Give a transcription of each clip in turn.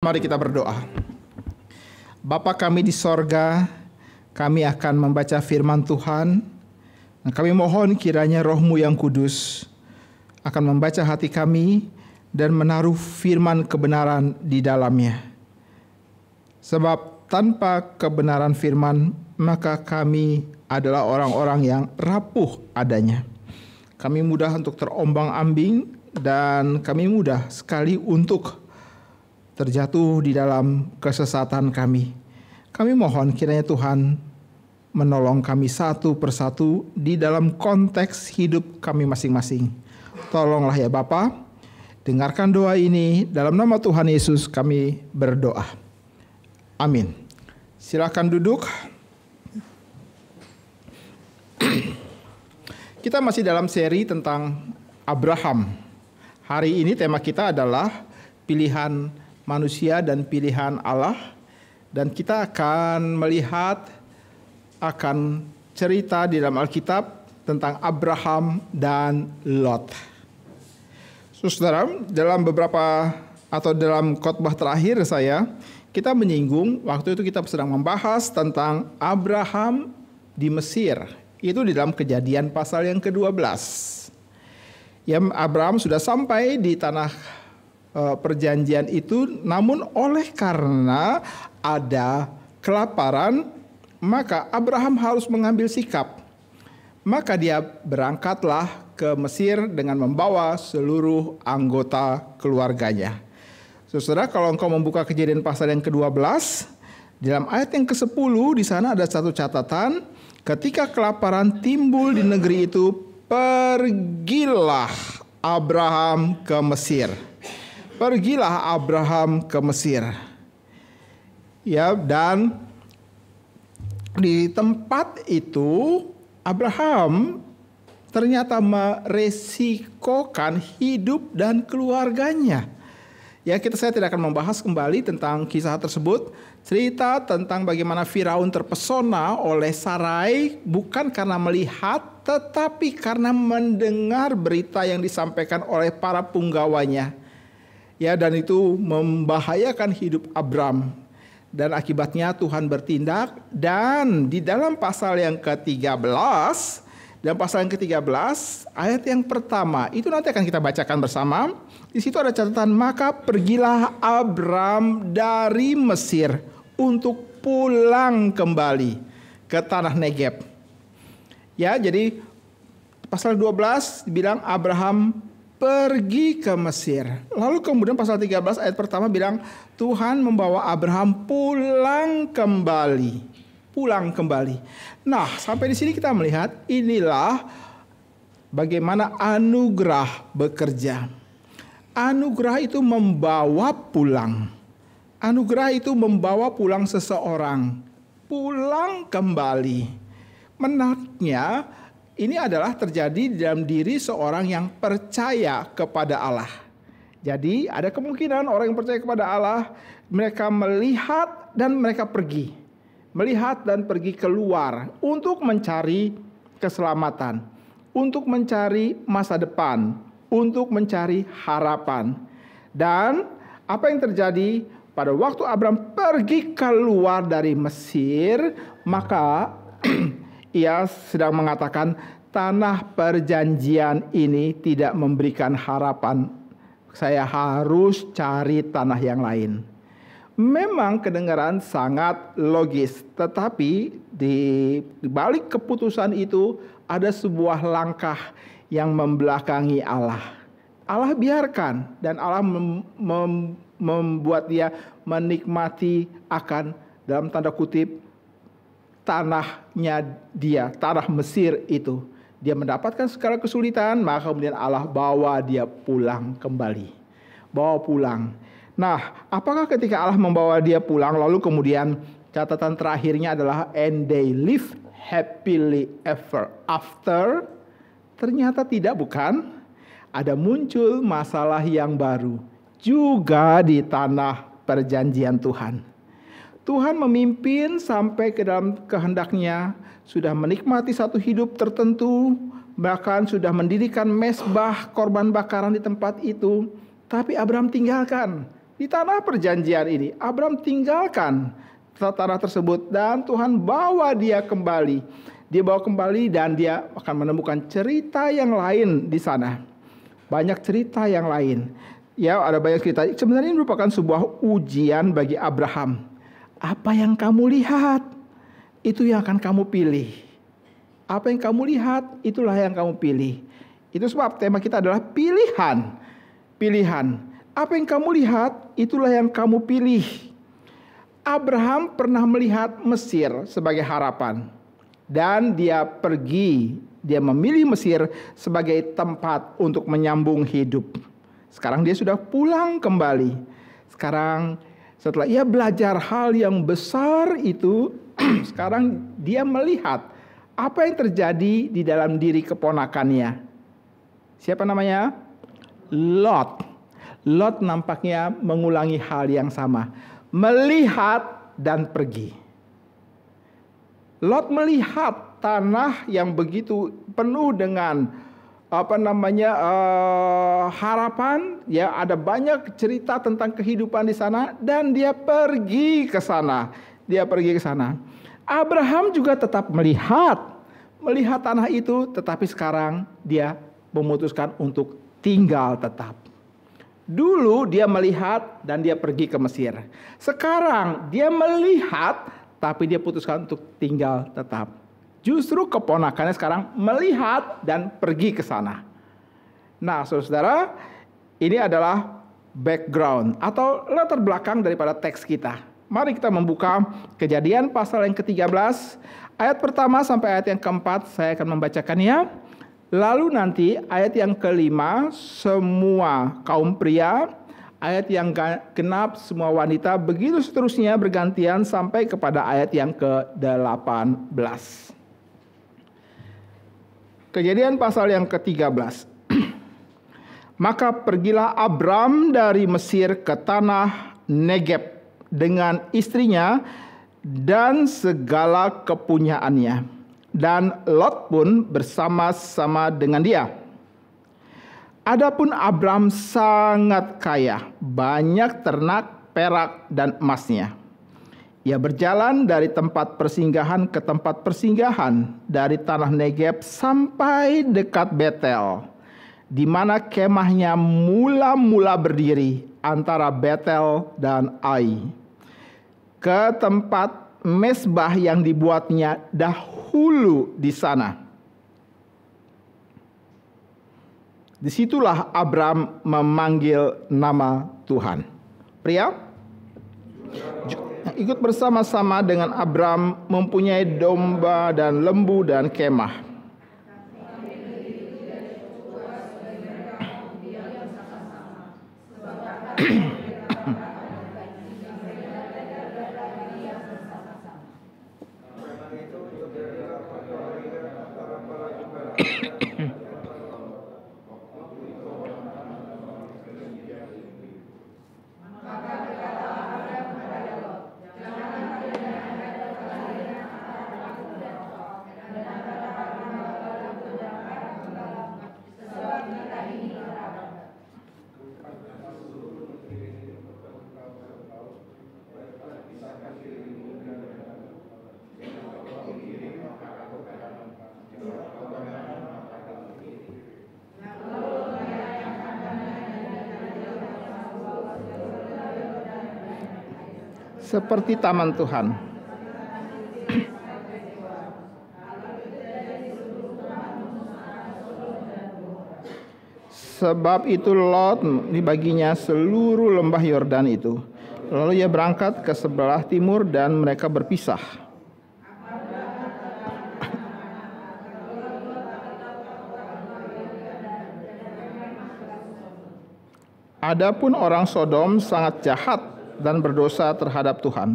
Mari kita berdoa. Bapa kami di sorga, kami akan membaca firman Tuhan. Dan kami mohon kiranya Roh-Mu yang kudus akan membaca hati kami dan menaruh firman kebenaran di dalamnya. Sebab tanpa kebenaran firman, maka kami adalah orang-orang yang rapuh adanya. Kami mudah untuk terombang-ambing dan kami mudah sekali untuk terjatuh di dalam kesesatan kami. Kami mohon kiranya Tuhan menolong kami satu persatu di dalam konteks hidup kami masing-masing. Tolonglah ya Bapa, dengarkan doa ini dalam nama Tuhan Yesus kami berdoa. Amin. Silakan duduk. Kita masih dalam seri tentang Abraham. Hari ini tema kita adalah pilihan manusia dan pilihan Allah, dan kita akan melihat akan cerita di dalam Alkitab tentang Abraham dan Lot. Saudara, dalam khotbah terakhir kita menyinggung waktu itu kita sedang membahas tentang Abraham di Mesir. Itu di dalam Kejadian pasal yang ke-12. Ya, Abraham sudah sampai di tanah perjanjian itu, namun oleh karena ada kelaparan, maka Abraham harus mengambil sikap. Maka dia berangkatlah ke Mesir dengan membawa seluruh anggota keluarganya. Saudara, kalau engkau membuka Kejadian pasal yang ke-12, dalam ayat yang ke-10 di sana ada satu catatan, ketika kelaparan timbul di negeri itu, pergilah Abraham ke Mesir. Pergilah Abraham ke Mesir. Ya, dan di tempat itu Abraham ternyata meresikokan hidup dan keluarganya. Ya, saya tidak akan membahas kembali tentang kisah tersebut. Cerita tentang bagaimana Firaun terpesona oleh Sarai bukan karena melihat, tetapi karena mendengar berita yang disampaikan oleh para punggawanya. Ya, dan itu membahayakan hidup Abram. Dan akibatnya Tuhan bertindak, dan di dalam pasal yang ke-13, ayat yang pertama, itu nanti akan kita bacakan bersama. Di situ ada catatan, maka pergilah Abram dari Mesir untuk pulang kembali ke tanah Negeb. Ya, jadi pasal 12 dibilang Abraham pergi ke Mesir. Lalu kemudian pasal 13 ayat pertama bilang Tuhan membawa Abraham pulang kembali. Pulang kembali. Nah, sampai di sini kita melihat inilah bagaimana anugerah bekerja. Anugerah itu membawa pulang. Anugerah itu membawa pulang seseorang. Pulang kembali. Menariknya, ini adalah terjadi dalam diri seorang yang percaya kepada Allah. Jadi ada kemungkinan orang yang percaya kepada Allah, mereka melihat dan mereka pergi. Melihat dan pergi keluar untuk mencari keselamatan, untuk mencari masa depan, untuk mencari harapan. Dan apa yang terjadi pada waktu Abraham pergi keluar dari Mesir, maka ia sedang mengatakan tanah perjanjian ini tidak memberikan harapan. Saya harus cari tanah yang lain. Memang kedengaran sangat logis, tetapi di balik keputusan itu ada sebuah langkah yang membelakangi Allah. Allah biarkan dan Allah membuat dia menikmati akan, dalam tanda kutip, tanahnya dia, tanah Mesir itu. Dia mendapatkan segala kesulitan, maka kemudian Allah bawa dia pulang kembali. Bawa pulang. Nah, apakah ketika Allah membawa dia pulang, lalu kemudian catatan terakhirnya adalah and they live happily ever after? Ternyata tidak, bukan? Ada muncul masalah yang baru juga di tanah perjanjian Tuhan. Tuhan memimpin sampai ke dalam kehendaknya, sudah menikmati satu hidup tertentu, bahkan sudah mendirikan mezbah korban bakaran di tempat itu. Tapi Abraham tinggalkan. Di tanah perjanjian ini, Abram tinggalkan tanah tersebut dan Tuhan bawa dia kembali. Dia bawa kembali dan dia akan menemukan cerita yang lain di sana. Banyak cerita yang lain. Ya, ada banyak cerita. Sebenarnya ini merupakan sebuah ujian bagi Abraham. Apa yang kamu lihat, itu yang akan kamu pilih. Apa yang kamu lihat, itulah yang kamu pilih. Itu sebab tema kita adalah pilihan. Pilihan. Apa yang kamu lihat, itulah yang kamu pilih. Abraham pernah melihat Mesir sebagai harapan. Dan dia pergi, dia memilih Mesir sebagai tempat untuk menyambung hidup. Sekarang dia sudah pulang kembali. Sekarang setelah ia belajar hal yang besar itu, sekarang dia melihat apa yang terjadi di dalam diri keponakannya. Siapa namanya? Lot. Lot nampaknya mengulangi hal yang sama. Melihat dan pergi. Lot melihat tanah yang begitu penuh dengan harapan, ya, ada banyak cerita tentang kehidupan di sana dan dia pergi ke sana. Abraham juga tetap melihat tanah itu, tetapi sekarang dia memutuskan untuk tinggal tetap. Dulu dia melihat dan dia pergi ke Mesir. Sekarang dia melihat tapi dia putuskan untuk tinggal tetap. Justru keponakannya sekarang melihat dan pergi ke sana. Nah, saudara, ini adalah background atau latar belakang daripada teks kita. Mari kita membuka Kejadian pasal yang ke-13, ayat pertama sampai ayat yang ke-4, saya akan membacakannya. Lalu nanti ayat yang ke-5, semua kaum pria, ayat yang genap semua wanita, begitu seterusnya bergantian sampai kepada ayat yang ke-18. Kejadian pasal yang ke-13. Maka pergilah Abram dari Mesir ke tanah Negeb dengan istrinya dan segala kepunyaannya. Dan Lot pun bersama-sama dengan dia. Adapun Abram sangat kaya, banyak ternak, perak, dan emasnya. Ia berjalan dari tempat persinggahan ke tempat persinggahan, dari tanah Negeb sampai dekat Betel, di mana kemahnya mula-mula berdiri antara Betel dan Ai, ke tempat mesbah yang dibuatnya dahulu di sana. Disitulah Abram memanggil nama Tuhan. Pria yang ikut bersama-sama dengan Abram mempunyai domba dan lembu dan kemah. Seperti taman Tuhan. Sebab itu Lot dibaginya seluruh lembah Yordan itu. Lalu ia berangkat ke sebelah timur dan mereka berpisah. Adapun orang Sodom sangat jahat dan berdosa terhadap Tuhan.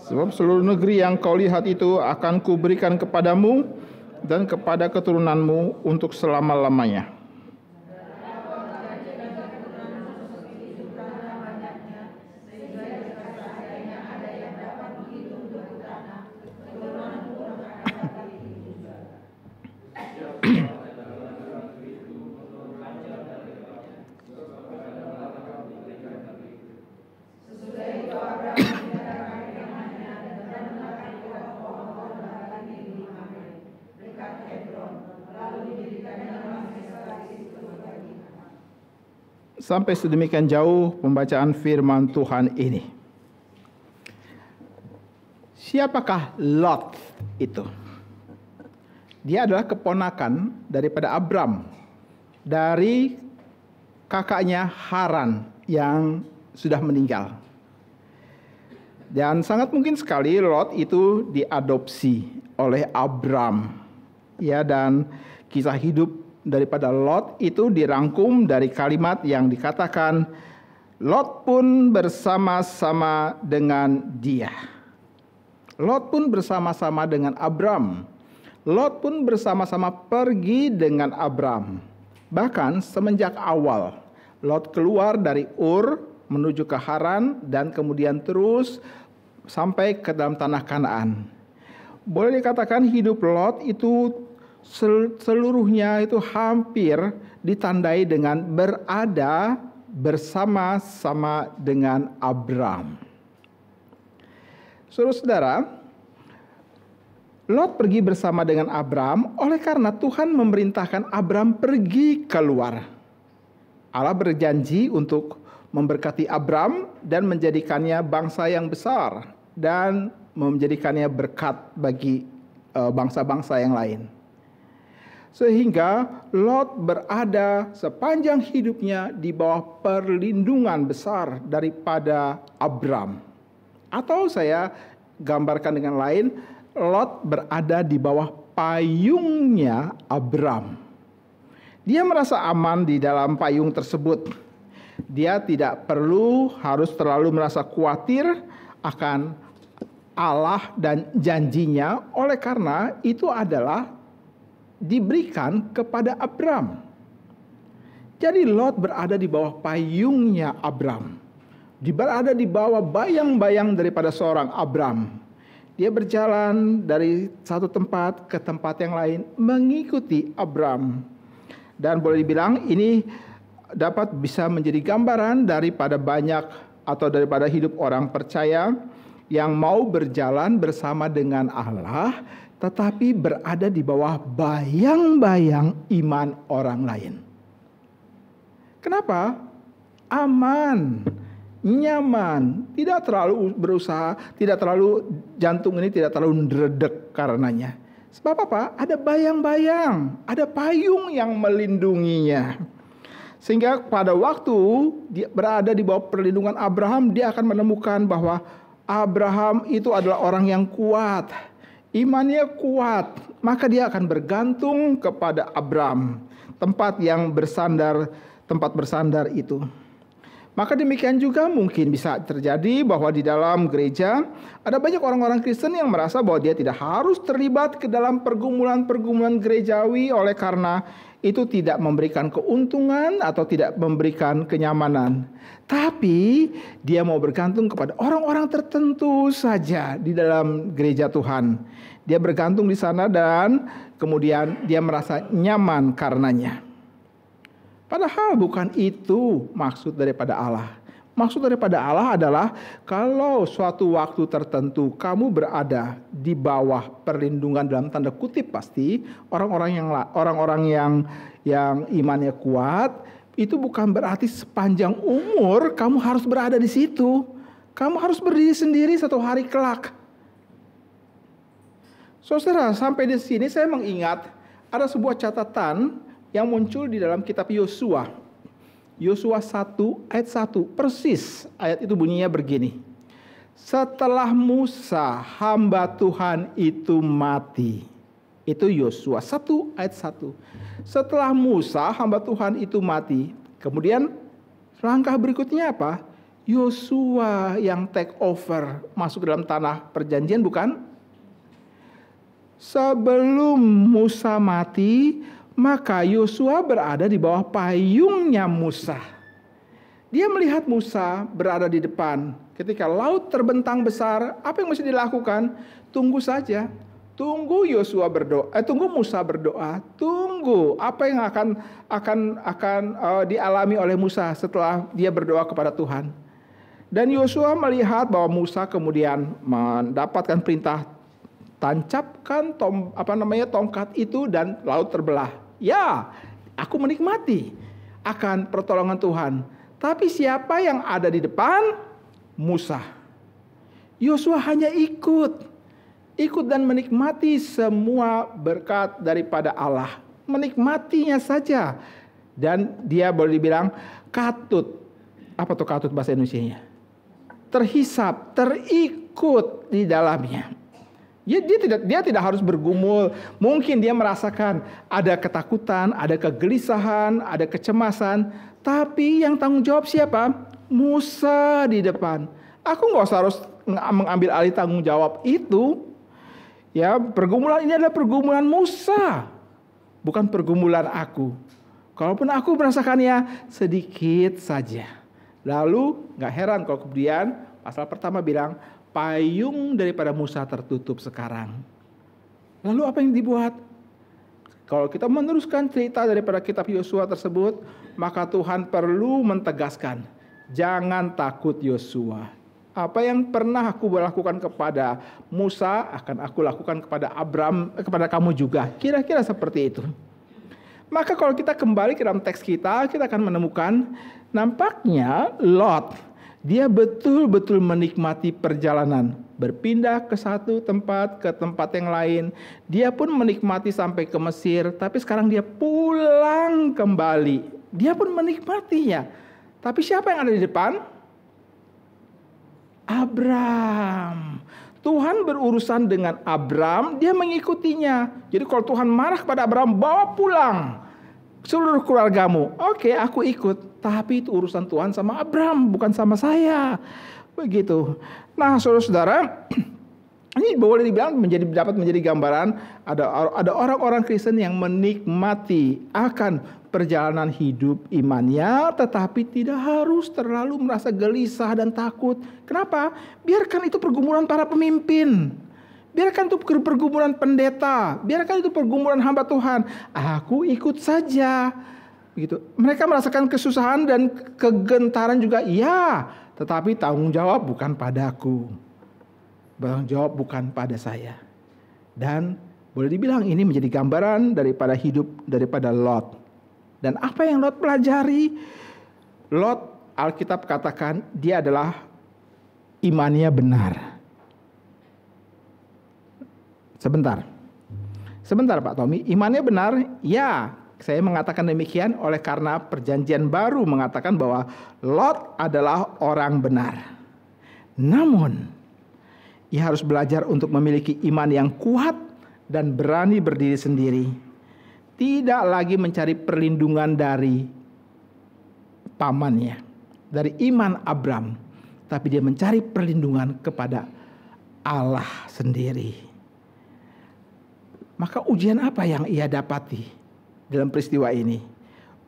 Sebab seluruh negeri yang kau lihat itu akan kuberikan kepadamu dan kepada keturunanmu untuk selama-lamanya. sampai sedemikian jauh pembacaan firman Tuhan ini. Siapakah Lot itu? Dia adalah keponakan daripada Abram, dari kakaknya Haran yang sudah meninggal. Dan sangat mungkin sekali Lot itu diadopsi oleh Abram. Ya, dan kisah hidup daripada Lot itu dirangkum dari kalimat yang dikatakan, Lot pun bersama-sama dengan dia. Lot pun bersama-sama dengan Abram. Lot pun bersama-sama pergi dengan Abram. Bahkan semenjak awal Lot keluar dari Ur menuju ke Haran dan kemudian terus sampai ke dalam tanah Kanaan. Boleh dikatakan hidup Lot itu seluruhnya itu hampir ditandai dengan berada bersama-sama dengan Abram. Saudara-saudara, Lot pergi bersama dengan Abram oleh karena Tuhan memerintahkan Abram pergi keluar. Allah berjanji untuk memberkati Abram dan menjadikannya bangsa yang besar dan menjadikannya berkat bagi bangsa-bangsa yang lain. Sehingga Lot berada sepanjang hidupnya di bawah perlindungan besar daripada Abram. Atau saya gambarkan dengan lain, Lot berada di bawah payungnya Abram. Dia merasa aman di dalam payung tersebut. Dia tidak perlu harus terlalu merasa khawatir akan Allah dan janjinya, oleh karena itu adalah diberikan kepada Abram. Jadi Lot berada di bawah payungnya Abram. Dia berada di bawah bayang-bayang daripada seorang Abram. Dia berjalan dari satu tempat ke tempat yang lain mengikuti Abram. Dan boleh dibilang ini dapat bisa menjadi gambaran daripada banyak atau daripada hidup orang percaya yang mau berjalan bersama dengan Allah tetapi berada di bawah bayang-bayang iman orang lain. Kenapa? Aman, nyaman, tidak terlalu berusaha, tidak terlalu jantung ini tidak terlalu meredek karenanya. Sebab apa? Ada bayang-bayang, ada payung yang melindunginya. Sehingga pada waktu dia berada di bawah perlindungan Abraham, dia akan menemukan bahwa Abraham itu adalah orang yang kuat, imannya kuat, maka dia akan bergantung kepada Abram, tempat bersandar itu. Maka demikian juga mungkin bisa terjadi bahwa di dalam gereja ada banyak orang-orang Kristen yang merasa bahwa dia tidak harus terlibat ke dalam pergumulan-pergumulan gerejawi oleh karena itu tidak memberikan keuntungan atau tidak memberikan kenyamanan. Tapi dia mau bergantung kepada orang-orang tertentu saja di dalam gereja Tuhan. Dia bergantung di sana dan kemudian dia merasa nyaman karenanya. Padahal bukan itu maksud daripada Allah. Maksud daripada Allah adalah kalau suatu waktu tertentu kamu berada di bawah perlindungan dalam tanda kutip pasti orang-orang yang imannya kuat, itu bukan berarti sepanjang umur kamu harus berada di situ. Kamu harus berdiri sendiri satu hari kelak. Saudara, sampai di sini saya mengingat ada sebuah catatan yang muncul di dalam kitab Yosua. Yosua 1 ayat 1 persis ayat itu bunyinya begini. Setelah Musa hamba Tuhan itu mati. Itu Yosua 1 ayat 1. Setelah Musa hamba Tuhan itu mati. Kemudian langkah berikutnya apa? Yosua yang take over masuk ke dalam tanah perjanjian, bukan? Sebelum Musa mati, maka Yosua berada di bawah payungnya Musa. Dia melihat Musa berada di depan. Ketika laut terbentang besar, apa yang mesti dilakukan? Tunggu saja. Tunggu Yosua berdoa. Tunggu Musa berdoa. Tunggu apa yang akan dialami oleh Musa setelah dia berdoa kepada Tuhan. Dan Yosua melihat bahwa Musa kemudian mendapatkan perintah, tancapkan tongkat itu dan laut terbelah. Ya, aku menikmati akan pertolongan Tuhan. Tapi siapa yang ada di depan? Musa. Yosua hanya ikut dan menikmati semua berkat daripada Allah. Menikmatinya saja. Dan dia boleh dibilang katut. Apa tuh katut bahasa Indonesianya? Terhisap, terikut di dalamnya. Ya, dia tidak harus bergumul. Mungkin dia merasakan ada ketakutan, ada kegelisahan, ada kecemasan. Tapi yang tanggung jawab siapa? Musa di depan. Aku nggak usah harus mengambil alih tanggung jawab itu. Ya, pergumulan ini adalah pergumulan Musa, bukan pergumulan aku. Kalaupun aku merasakannya sedikit saja. Lalu nggak heran kalau kemudian pasal pertama bilang payung daripada Musa tertutup sekarang. Lalu apa yang dibuat? Kalau kita meneruskan cerita daripada kitab Yosua tersebut, maka Tuhan perlu mentegaskan, jangan takut Yosua. Apa yang pernah aku lakukan kepada Musa akan aku lakukan kepada Abram, kepada kamu juga. Kira-kira seperti itu. Maka kalau kita kembali ke dalam teks kita akan menemukan nampaknya Lot, dia betul-betul menikmati perjalanan. Berpindah ke satu tempat ke tempat yang lain. Dia pun menikmati sampai ke Mesir, tapi sekarang dia pulang kembali. Dia pun menikmatinya. Tapi siapa yang ada di depan? Abram. Tuhan berurusan dengan Abram, dia mengikutinya. Jadi kalau Tuhan marah kepada Abram, bawa pulang seluruh keluargamu. Oke, aku ikut. Tapi itu urusan Tuhan sama Abram, bukan sama saya. Begitu. Nah, saudara-saudara, ini boleh dibilang dapat menjadi gambaran ada orang-orang Kristen yang menikmati akan perjalanan hidup imannya, tetapi tidak harus terlalu merasa gelisah dan takut. Kenapa? Biarkan itu pergumulan para pemimpin. Biarkan itu pergumulan pendeta. Biarkan itu pergumulan hamba Tuhan. Aku ikut saja. Begitu. Mereka merasakan kesusahan dan kegentaran juga. Ya, tetapi tanggung jawab bukan padaku. Tanggung jawab bukan pada saya. Dan boleh dibilang ini menjadi gambaran daripada hidup daripada Lot. Dan apa yang Lot pelajari? Lot, Alkitab katakan dia adalah imannya benar. Sebentar Pak Tommy, imannya benar? Ya, saya mengatakan demikian oleh karena perjanjian baru mengatakan bahwa Lot adalah orang benar. Namun, ia harus belajar untuk memiliki iman yang kuat dan berani berdiri sendiri. Tidak lagi mencari perlindungan dari pamannya, dari iman Abram, tapi dia mencari perlindungan kepada Allah sendiri. Maka ujian apa yang ia dapati dalam peristiwa ini?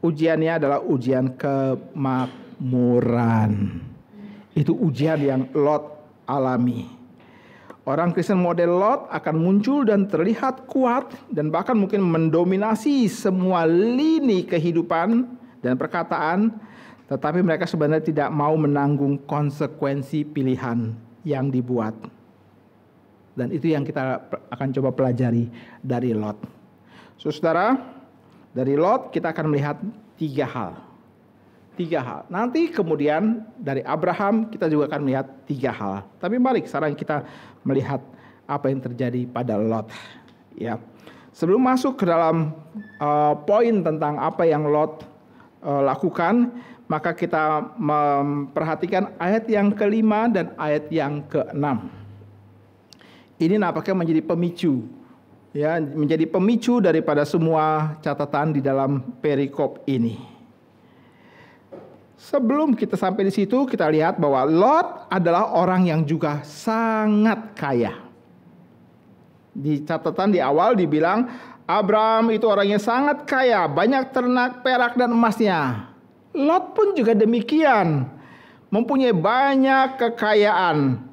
Ujiannya adalah ujian kemakmuran. Itu ujian yang Lot alami. Orang Kristen model Lot akan muncul dan terlihat kuat dan bahkan mungkin mendominasi semua lini kehidupan dan perkataan, tetapi mereka sebenarnya tidak mau menanggung konsekuensi pilihan yang dibuat. Dan itu yang kita akan coba pelajari dari Lot. Saudara, dari Lot kita akan melihat tiga hal. Nanti kemudian dari Abraham kita juga akan melihat tiga hal. Tapi mari sekarang kita melihat apa yang terjadi pada Lot. Ya, sebelum masuk ke dalam poin tentang apa yang Lot lakukan, maka kita memperhatikan ayat yang kelima dan ayat yang keenam. Ini nampaknya menjadi pemicu, ya, menjadi pemicu daripada semua catatan di dalam perikop ini. Sebelum kita sampai di situ, kita lihat bahwa Lot adalah orang yang juga sangat kaya. Di catatan di awal dibilang, Abram itu orang yang sangat kaya, banyak ternak, perak, dan emasnya. Lot pun juga demikian, mempunyai banyak kekayaan,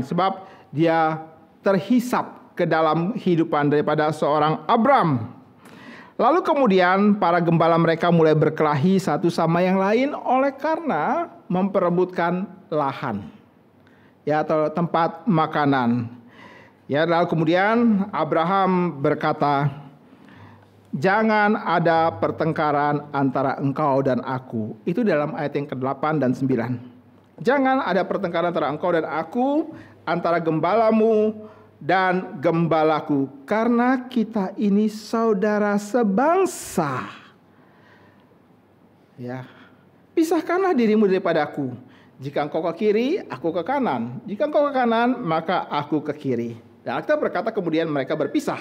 sebab dia terhisap ke dalam kehidupan daripada seorang Abram. Lalu kemudian para gembala mereka mulai berkelahi satu sama yang lain oleh karena memperebutkan lahan, ya, atau tempat makanan. Ya, lalu kemudian Abraham berkata, Jangan ada pertengkaran antara engkau dan aku. Itu dalam ayat yang ke-8 dan 9. Jangan ada pertengkaran antara engkau dan aku, antara gembalamu dan gembalaku, karena kita ini saudara sebangsa. Ya, pisahkanlah dirimu daripada aku. Jika engkau ke kiri, aku ke kanan. Jika engkau ke kanan, maka aku ke kiri. Dan Alkitab berkata kemudian mereka berpisah.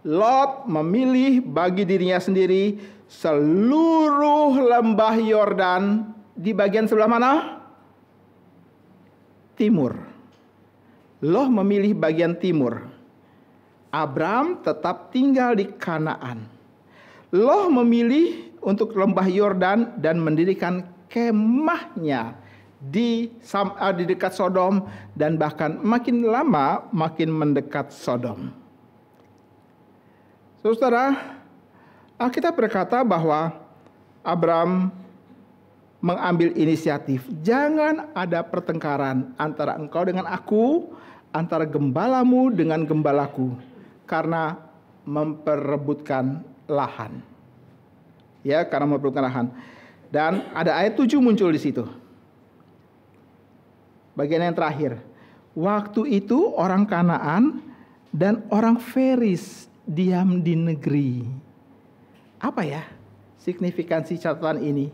Lot memilih bagi dirinya sendiri seluruh lembah Yordan di bagian sebelah mana? Timur. Lot memilih bagian timur. Abram tetap tinggal di Kanaan. Lot memilih untuk lembah Yordan dan mendirikan kemahnya di dekat Sodom, dan bahkan makin lama makin mendekat Sodom. Saudara, Alkitab berkata bahwa Abram mengambil inisiatif. Jangan ada pertengkaran antara engkau dengan aku, antara gembalamu dengan gembalaku, karena memperebutkan lahan. Ya, karena memperebutkan lahan. Dan ada ayat 7 muncul di situ. Bagian yang terakhir. Waktu itu orang Kanaan dan orang Feris diam di negeri. Apa ya signifikansi catatan ini?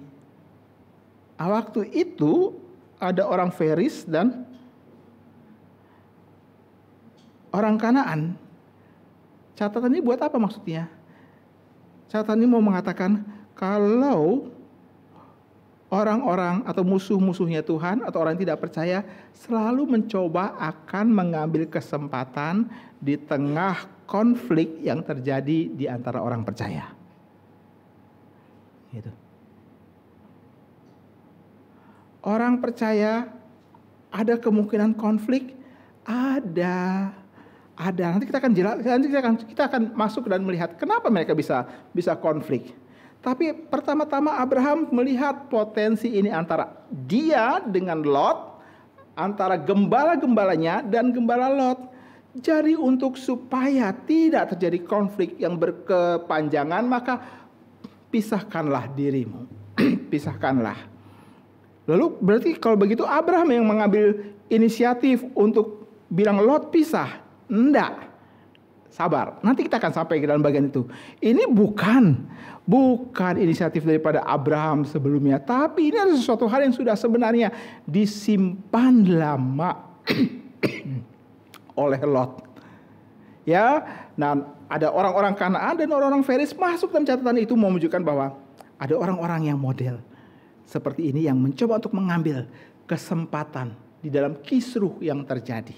Waktu itu ada orang Feris dan orang Kanaan. Catatan ini buat apa maksudnya? Catatan ini mau mengatakan kalau orang-orang atau musuh-musuhnya Tuhan atau orang yang tidak percaya selalu mencoba akan mengambil kesempatan di tengah konflik yang terjadi di antara orang percaya. Gitu. Orang percaya ada kemungkinan konflik, ada. Nanti kita akan kita akan masuk dan melihat kenapa mereka bisa konflik. Tapi pertama-tama Abraham melihat potensi ini antara dia dengan Lot, antara gembala-gembalanya dan gembala Lot. Jadi untuk supaya tidak terjadi konflik yang berkepanjangan, maka pisahkanlah dirimu. Pisahkanlah. Lalu berarti kalau begitu Abraham yang mengambil inisiatif untuk bilang Lot pisah. Enggak. Sabar, nanti kita akan sampai ke dalam bagian itu. Ini bukan inisiatif daripada Abraham sebelumnya, tapi ini adalah sesuatu hal yang sudah sebenarnya disimpan lama oleh Lot. Ya, nah ada orang-orang Kanaan dan orang-orang Feris masuk dalam catatan itu, mau menunjukkan bahwa ada orang-orang yang model seperti ini yang mencoba untuk mengambil kesempatan di dalam kisruh yang terjadi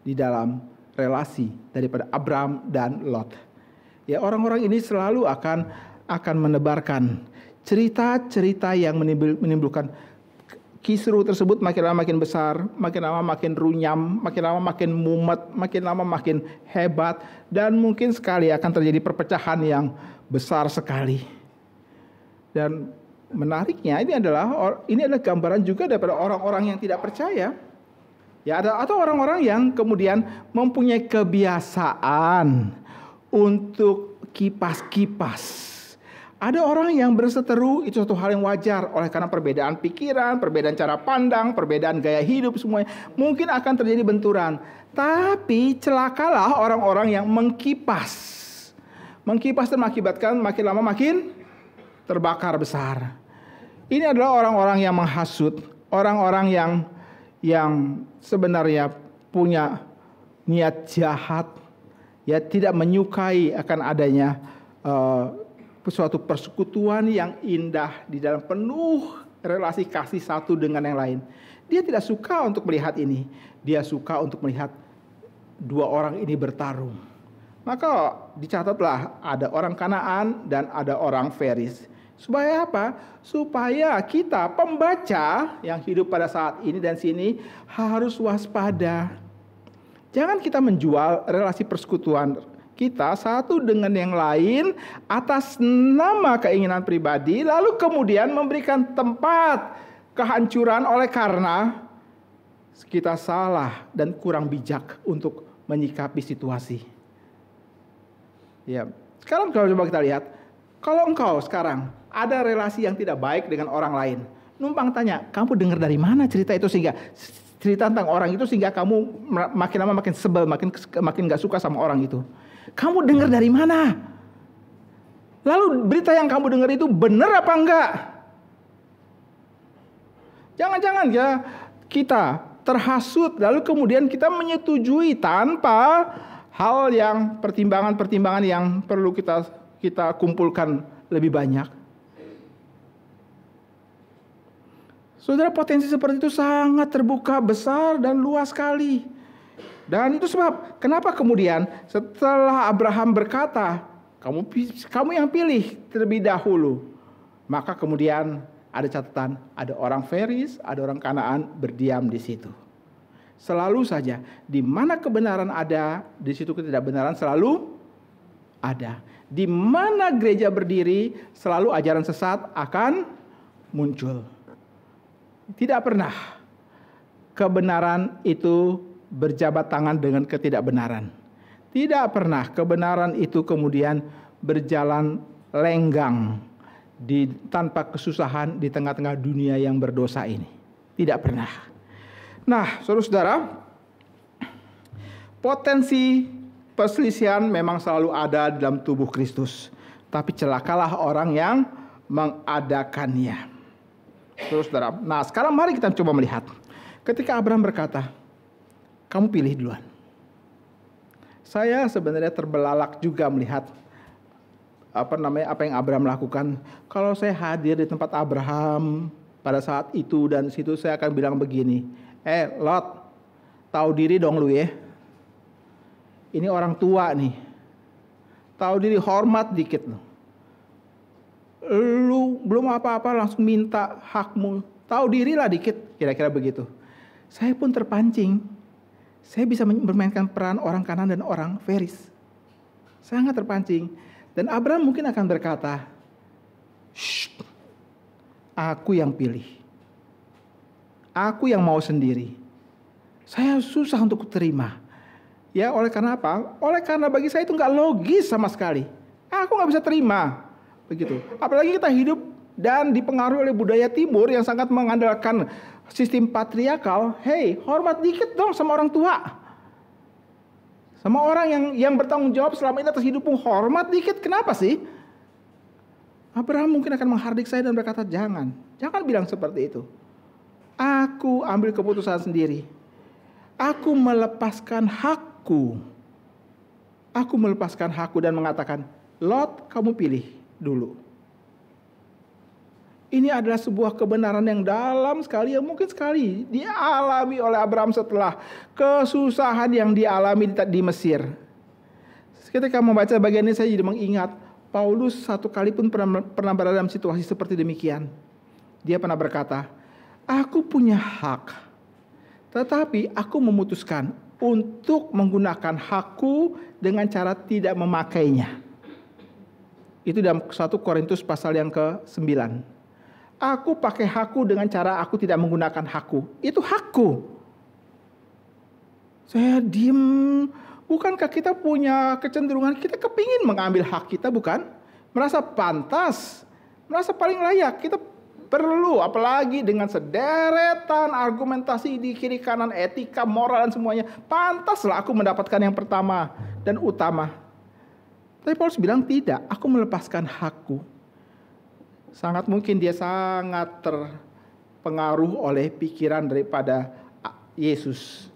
di dalam relasi daripada Abram dan Lot. Ya, orang-orang ini selalu akan menebarkan cerita-cerita yang menimbulkan kisruh tersebut makin lama makin besar, makin lama makin runyam, makin lama makin mumet, makin lama makin hebat, dan mungkin sekali akan terjadi perpecahan yang besar sekali. Dan menariknya ini adalah gambaran juga daripada orang-orang yang tidak percaya. Ya, atau orang-orang yang kemudian mempunyai kebiasaan untuk kipas-kipas. Ada orang yang berseteru, itu suatu hal yang wajar oleh karena perbedaan pikiran, perbedaan cara pandang, perbedaan gaya hidup semuanya. Mungkin akan terjadi benturan. Tapi celakalah orang-orang yang mengkipas. Mengkipas dan mengakibatkan makin lama makin terbakar besar. Ini adalah orang-orang yang menghasut, orang-orang yang sebenarnya punya niat jahat, ya, tidak menyukai akan adanya suatu persekutuan yang indah di dalam penuh relasi kasih satu dengan yang lain. Dia tidak suka untuk melihat ini. Dia suka untuk melihat dua orang ini bertarung. Maka dicatatlah ada orang Kanaan dan ada orang Feris. Supaya apa? Supaya kita pembaca yang hidup pada saat ini dan sini harus waspada. Jangan kita menjual relasi persekutuan kita satu dengan yang lain atas nama keinginan pribadi, lalu kemudian memberikan tempat kehancuran oleh karena kita salah dan kurang bijak untuk menyikapi situasi. Ya, Sekarang kalau coba kita lihat, kalau engkau sekarang ada relasi yang tidak baik dengan orang lain, numpang tanya, kamu dengar dari mana cerita itu sehingga cerita tentang orang itu sehingga kamu makin lama makin sebel, makin gak suka sama orang itu. Kamu dengar dari mana? Lalu berita yang kamu dengar itu benar apa enggak? Jangan-jangan ya kita terhasut lalu kemudian kita menyetujui tanpa hal yang pertimbangan-pertimbangan yang perlu kita kumpulkan lebih banyak. Saudara, potensi seperti itu sangat terbuka, besar dan luas sekali. Dan itu sebab kenapa kemudian setelah Abraham berkata, kamu yang pilih terlebih dahulu, maka kemudian ada catatan, ada orang Feris, ada orang Kanaan berdiam di situ. Selalu saja, di mana kebenaran ada, di situ ketidakbenaran selalu ada. Di mana gereja berdiri, selalu ajaran sesat akan muncul. Tidak pernah kebenaran itu berjabat tangan dengan ketidakbenaran. Tidak pernah kebenaran itu kemudian berjalan lenggang tanpa kesusahan di tengah-tengah dunia yang berdosa ini. Tidak pernah. Nah, saudara-saudara, potensi perselisihan memang selalu ada dalam tubuh Kristus. Tapi celakalah orang yang mengadakannya. Saudara-saudara, nah sekarang mari kita coba melihat. Ketika Abraham berkata, kamu pilih duluan. Saya sebenarnya terbelalak juga melihat apa yang Abraham lakukan. Kalau saya hadir di tempat Abraham pada saat itu dan situ, saya akan bilang begini, Lot, tahu diri dong lu ya. Ini orang tua nih. Tahu diri, hormat dikit lu. Lu belum apa-apa langsung minta hakmu. Tahu dirilah dikit, kira-kira begitu. Saya pun terpancing. Saya bisa bermainkan peran orang Kanaan dan orang Feris. Sangat terpancing. Dan Abraham mungkin akan berkata, shh, aku yang pilih. Aku yang mau sendiri. Saya susah untuk terima. Ya, oleh karena apa? Oleh karena bagi saya itu nggak logis sama sekali. Aku nggak bisa terima. Begitu. Apalagi kita hidup dan dipengaruhi oleh budaya timur yang sangat mengandalkan sistem patriarkal. Hey, hormat dikit dong sama orang tua. Sama orang yang bertanggung jawab selama ini atas hidupmu, hormat dikit. Kenapa sih? Abraham mungkin akan menghardik saya dan berkata, jangan bilang seperti itu. Aku ambil keputusan sendiri. Aku melepaskan hakku. Aku melepaskan hakku dan mengatakan, Lot, kamu pilih dulu. Ini adalah sebuah kebenaran yang dalam sekali, yang mungkin sekali dialami oleh Abraham setelah kesusahan yang dialami di Mesir. Ketika membaca bagian ini saya jadi mengingat Paulus satu kali pun pernah berada dalam situasi seperti demikian. Dia pernah berkata, aku punya hak, tetapi aku memutuskan untuk menggunakan hakku dengan cara tidak memakainya. Itu dalam 1 Korintus pasal yang ke-9. Aku pakai hakku dengan cara aku tidak menggunakan hakku. Itu hakku. Saya diem. Bukankah kita punya kecenderungan, kita kepingin mengambil hak kita, bukan? Merasa pantas, merasa paling layak. Kita perlu, apalagi dengan sederetan argumentasi di kiri kanan, etika, moral dan semuanya. Pantaslah aku mendapatkan yang pertama dan utama. Tapi Paulus bilang tidak, aku melepaskan hakku. Sangat mungkin dia sangat terpengaruh oleh pikiran daripada Yesus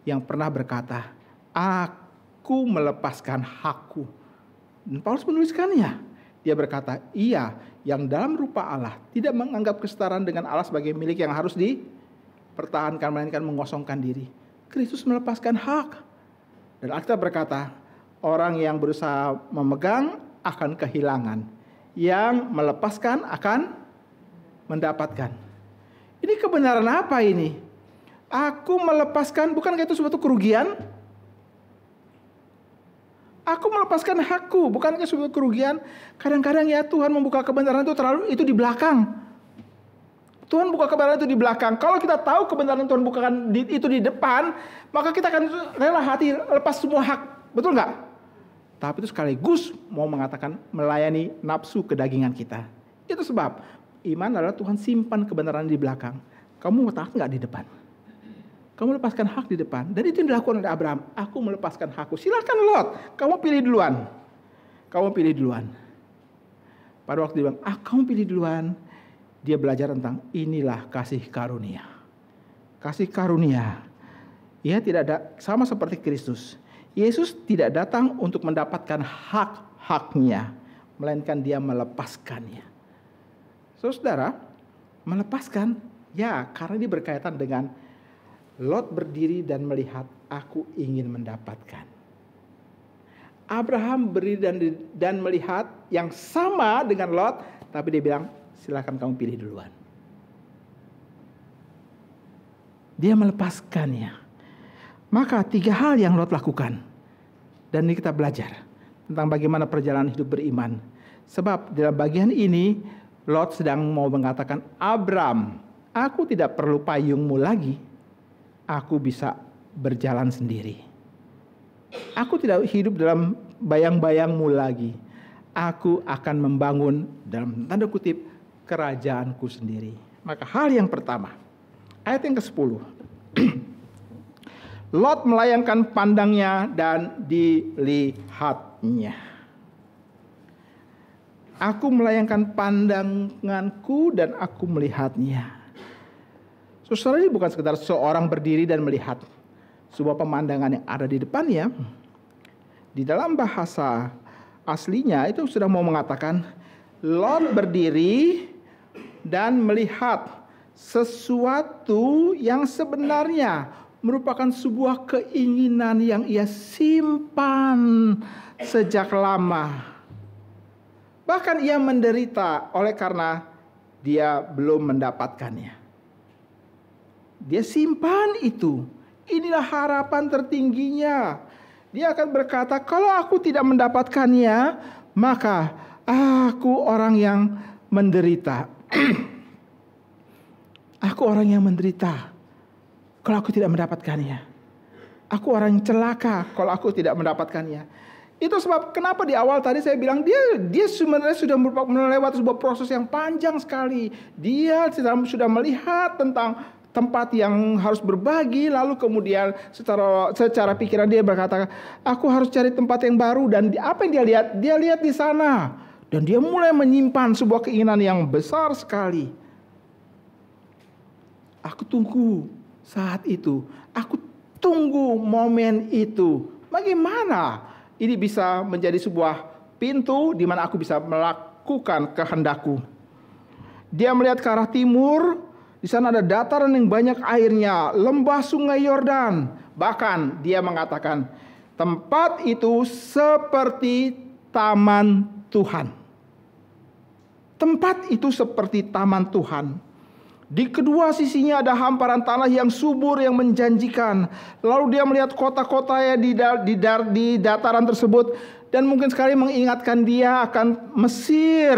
yang pernah berkata, aku melepaskan hakku. Dan Paulus menuliskannya. Dia berkata, ia yang dalam rupa Allah tidak menganggap kesetaraan dengan Allah sebagai milik yang harus dipertahankan, melainkan mengosongkan diri. Kristus melepaskan hak. Dan Alkitab berkata, orang yang berusaha memegang akan kehilangan. Yang melepaskan akan mendapatkan. Ini kebenaran apa ini? Aku melepaskan, bukankah itu suatu kerugian? Aku melepaskan hakku, bukankah suatu kerugian? Kadang-kadang ya Tuhan membuka kebenaran itu di belakang. Tuhan buka kebenaran itu di belakang. Kalau kita tahu kebenaran Tuhan bukakan itu di depan, maka kita akan rela hati lepas semua hak. Betul nggak? tapi itu sekaligus mau mengatakan melayani nafsu kedagingan kita. Itu sebab iman adalah Tuhan simpan kebenaran di belakang. Kamu taat nggak di depan? Kamu lepaskan hak di depan. Dan itu yang dilakukan oleh Abraham. Aku melepaskan hakku. Silakan Lot, kamu pilih duluan. Kamu pilih duluan. Pada waktu dia bilang, kamu pilih duluan. Dia belajar tentang inilah kasih karunia. Kasih karunia. Ia tidak ada, sama seperti Kristus. Yesus tidak datang untuk mendapatkan hak-haknya, melainkan dia melepaskannya. Saudara, melepaskan, ya karena ini berkaitan dengan Lot berdiri dan melihat, aku ingin mendapatkan. Abraham berdiri dan melihat yang sama dengan Lot, tapi dia bilang, silakan kamu pilih duluan. Dia melepaskannya. Maka 3 hal yang Lot lakukan. Dan ini kita belajar tentang bagaimana perjalanan hidup beriman. Sebab dalam bagian ini, Lot sedang mau mengatakan, Abram, aku tidak perlu payungmu lagi. Aku bisa berjalan sendiri. Aku tidak hidup dalam bayang-bayangmu lagi. Aku akan membangun dalam tanda kutip kerajaanku sendiri. Maka hal yang pertama, ayat yang ke-10. Lot melayangkan pandangnya dan dilihatnya. Aku melayangkan pandanganku dan aku melihatnya. Saudara, ini bukan sekedar seorang berdiri dan melihat sebuah pemandangan yang ada di depannya. Di dalam bahasa aslinya itu sudah mau mengatakan Lot berdiri dan melihat sesuatu yang sebenarnya merupakan sebuah keinginan yang ia simpan sejak lama. Bahkan ia menderita oleh karena dia belum mendapatkannya. Dia simpan itu. Inilah harapan tertingginya. Dia akan berkata, kalau aku tidak mendapatkannya, maka aku orang yang menderita. Aku orang yang menderita kalau aku tidak mendapatkannya. Aku orang yang celaka kalau aku tidak mendapatkannya. Itu sebab kenapa di awal tadi saya bilang dia sebenarnya sudah melewati sebuah proses yang panjang sekali. Dia sudah melihat tentang tempat yang harus berbagi, lalu kemudian secara pikiran dia berkata, aku harus cari tempat yang baru. Dan apa yang dia lihat? Dia lihat di sana. Dan dia mulai menyimpan sebuah keinginan yang besar sekali. Aku tunggu saat itu. Aku tunggu momen itu. Bagaimana ini bisa menjadi sebuah pintu di mana aku bisa melakukan kehendakku. Dia melihat ke arah timur. Di sana ada dataran yang banyak airnya, lembah sungai Yordan. Bahkan dia mengatakan, tempat itu seperti taman Tuhan. Tempat itu seperti taman Tuhan. Di kedua sisinya ada hamparan tanah yang subur yang menjanjikan. Lalu dia melihat kota-kota yang di dataran tersebut. Dan mungkin sekali mengingatkan dia akan Mesir.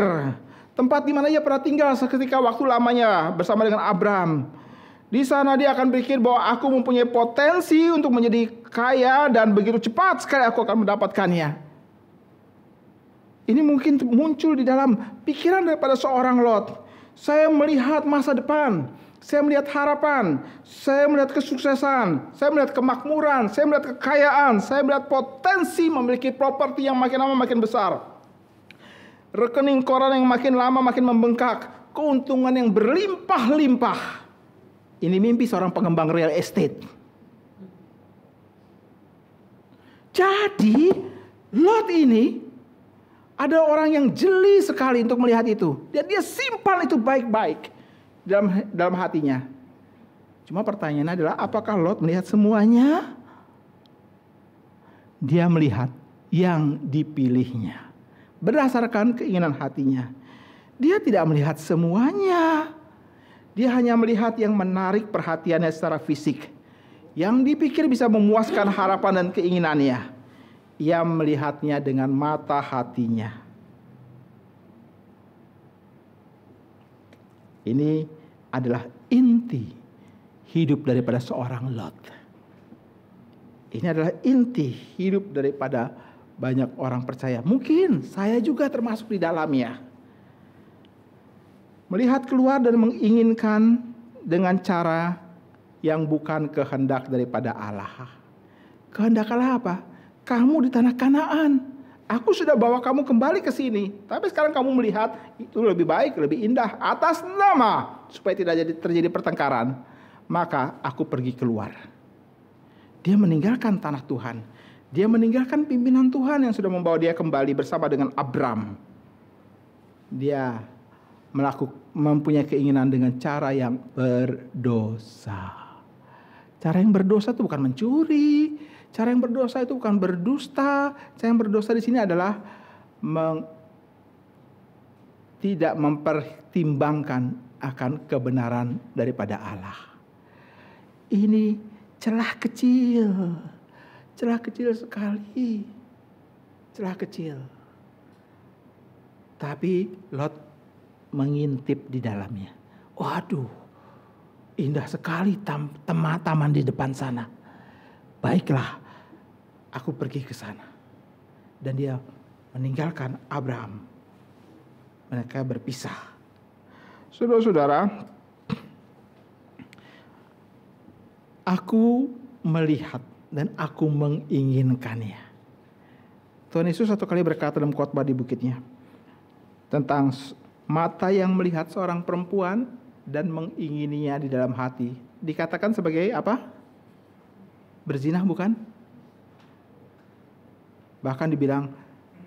Tempat di mana ia pernah tinggal seketika waktu lamanya bersama dengan Abraham. Di sana dia akan berpikir bahwa aku mempunyai potensi untuk menjadi kaya dan begitu cepat sekali aku akan mendapatkannya. Ini mungkin muncul di dalam pikiran daripada seorang Lot. Saya melihat masa depan, saya melihat harapan, saya melihat kesuksesan, saya melihat kemakmuran, saya melihat kekayaan, saya melihat potensi memiliki properti yang makin lama makin besar. Rekening koran yang makin lama makin membengkak, keuntungan yang berlimpah-limpah. Ini mimpi seorang pengembang real estate. Jadi Lot ini ada orang yang jeli sekali untuk melihat itu. Dan dia simpan itu baik-baik dalam hatinya. Cuma pertanyaannya adalah, apakah Lot melihat semuanya? Dia melihat yang dipilihnya. Berdasarkan keinginan hatinya. Dia tidak melihat semuanya. Dia hanya melihat yang menarik perhatiannya secara fisik. Yang dipikir bisa memuaskan harapan dan keinginannya. Ia melihatnya dengan mata hatinya. Ini adalah inti hidup daripada seorang Lot. Ini adalah inti hidup daripada banyak orang percaya. Mungkin saya juga termasuk di dalamnya. Melihat keluar dan menginginkan dengan cara yang bukan kehendak daripada Allah. Kehendak Allah apa? Kamu di tanah Kanaan. Aku sudah bawa kamu kembali ke sini. Tapi sekarang kamu melihat itu lebih baik, lebih indah. Atas nama supaya tidak terjadi pertengkaran. Maka aku pergi keluar. Dia meninggalkan tanah Tuhan. Dia meninggalkan pimpinan Tuhan yang sudah membawa dia kembali bersama dengan Abram. Dia mempunyai keinginan dengan cara yang berdosa. Cara yang berdosa itu bukan mencuri. Cara yang berdosa itu bukan berdusta. Cara yang berdosa di sini adalah tidak mempertimbangkan akan kebenaran daripada Allah. Ini celah kecil. Celah kecil sekali. Celah kecil. Tapi Lot mengintip di dalamnya. Waduh, indah sekali taman di depan sana. Baiklah, aku pergi ke sana. Dan dia meninggalkan Abraham. Mereka berpisah. Saudara-saudara, aku melihat dan aku menginginkannya. Tuhan Yesus satu kali berkata dalam khotbah di bukitnya tentang mata yang melihat seorang perempuan dan mengingininya di dalam hati. Dikatakan sebagai apa? Berzinah bukan? Bahkan dibilang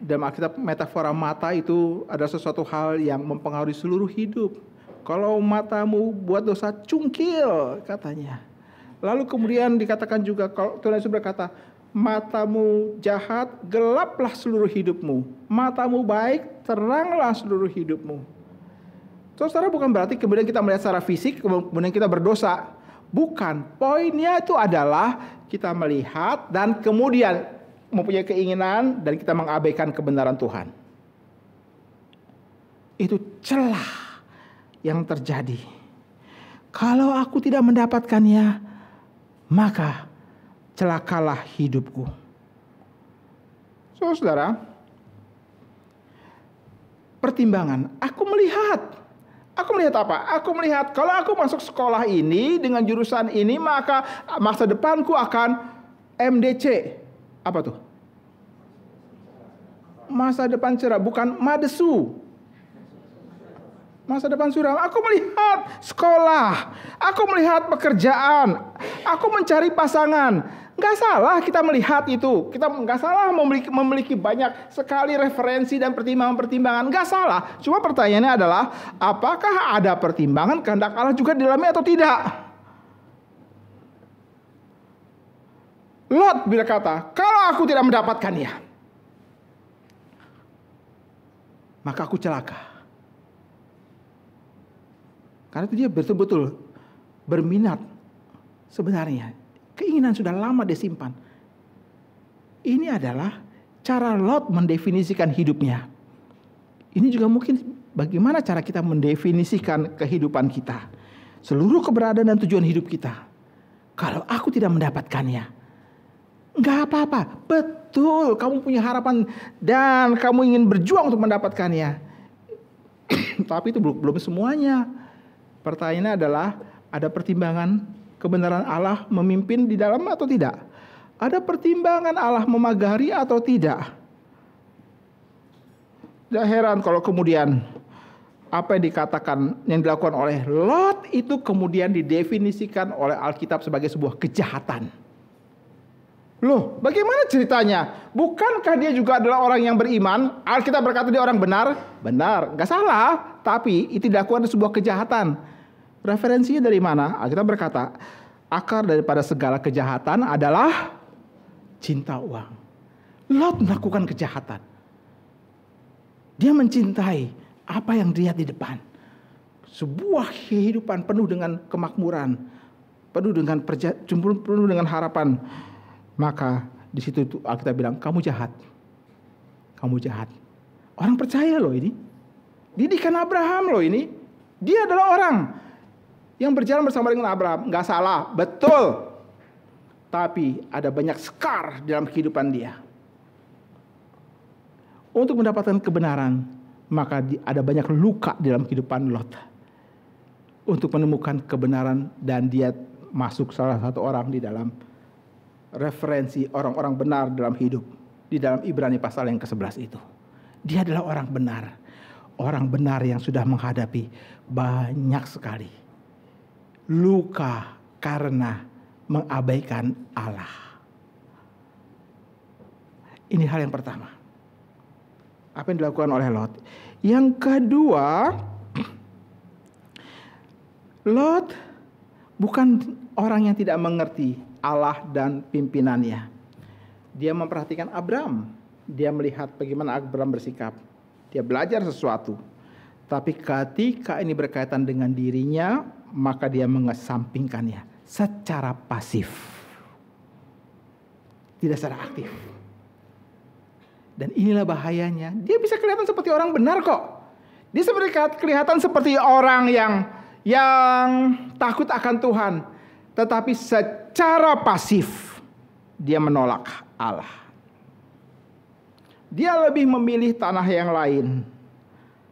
dalam Alkitab metafora mata itu ada sesuatu hal yang mempengaruhi seluruh hidup. Kalau matamu buat dosa, cungkil katanya. Lalu kemudian dikatakan juga, kalau Tuhan Yesus berkata, matamu jahat, gelaplah seluruh hidupmu. Matamu baik, teranglah seluruh hidupmu. Saudara, bukan berarti kemudian kita melihat secara fisik, kemudian kita berdosa. Bukan, poinnya itu adalah kita melihat dan kemudian mempunyai keinginan dan kita mengabaikan kebenaran Tuhan. Itu celah yang terjadi. Kalau aku tidak mendapatkannya, maka celakalah hidupku. Saudara, pertimbangan. Aku melihat apa? Aku melihat kalau aku masuk sekolah ini dengan jurusan ini, maka masa depanku akan MDC. Apa tuh? Masa depan cerah, bukan madesu. Masa depan suram. Aku melihat sekolah, aku melihat pekerjaan, aku mencari pasangan. Nggak salah kita melihat itu. Kita nggak salah memiliki banyak sekali referensi dan pertimbangan-pertimbangan. Nggak salah. Cuma pertanyaannya adalah, apakah ada pertimbangan kehendak Allah juga di dalamnya atau tidak? Lot berkata, kalau aku tidak mendapatkannya, maka aku celaka. Karena itu dia betul-betul berminat sebenarnya. Keinginan sudah lama dia simpan. Ini adalah cara Lot mendefinisikan hidupnya. Ini juga mungkin bagaimana cara kita mendefinisikan kehidupan kita. Seluruh keberadaan dan tujuan hidup kita. Kalau aku tidak mendapatkannya, nggak apa-apa. Betul, kamu punya harapan dan kamu ingin berjuang untuk mendapatkannya. Tapi itu belum semuanya. Pertanyaannya adalah, ada pertimbangan kebenaran Allah memimpin di dalam atau tidak? Ada pertimbangan Allah memagari atau tidak? Tidak heran kalau kemudian apa yang dikatakan, yang dilakukan oleh Lot itu kemudian didefinisikan oleh Alkitab sebagai sebuah kejahatan. Loh, bagaimana ceritanya? Bukankah dia juga adalah orang yang beriman? Alkitab berkata dia orang benar? Benar, nggak salah. Tapi itu dilakukan sebuah kejahatan. Referensinya dari mana? Alkitab berkata, akar daripada segala kejahatan adalah cinta uang. Lot melakukan kejahatan. Dia mencintai apa yang dilihat di depan. Sebuah kehidupan penuh dengan kemakmuran, penuh dengan harapan. Maka di situ Alkitab bilang, kamu jahat. Kamu jahat. Orang percaya loh ini. Didikan Abraham loh ini. Dia adalah orang yang berjalan bersama dengan Abraham. Nggak salah, betul. Tapi ada banyak skar dalam kehidupan dia. untuk mendapatkan kebenaran, maka ada banyak luka di dalam kehidupan Lot. Untuk menemukan kebenaran, dan dia masuk salah satu orang di dalam referensi orang-orang benar dalam hidup. Di dalam Ibrani pasal yang ke-11 itu. Dia adalah orang benar. Orang benar yang sudah menghadapi banyak sekali luka karena mengabaikan Allah. Ini hal yang pertama. Apa yang dilakukan oleh Lot. Yang kedua, Lot bukan orang yang tidak mengerti Allah dan pimpinannya. Dia memperhatikan Abram. Dia melihat bagaimana Abram bersikap. Dia belajar sesuatu. Tapi ketika ini berkaitan dengan dirinya, maka dia mengesampingkannya secara pasif. Tidak secara aktif. Dan inilah bahayanya. Dia bisa kelihatan seperti orang benar kok. Dia kelihatan seperti orang yang takut akan Tuhan. Tetapi secara pasif dia menolak Allah. Dia lebih memilih tanah yang lain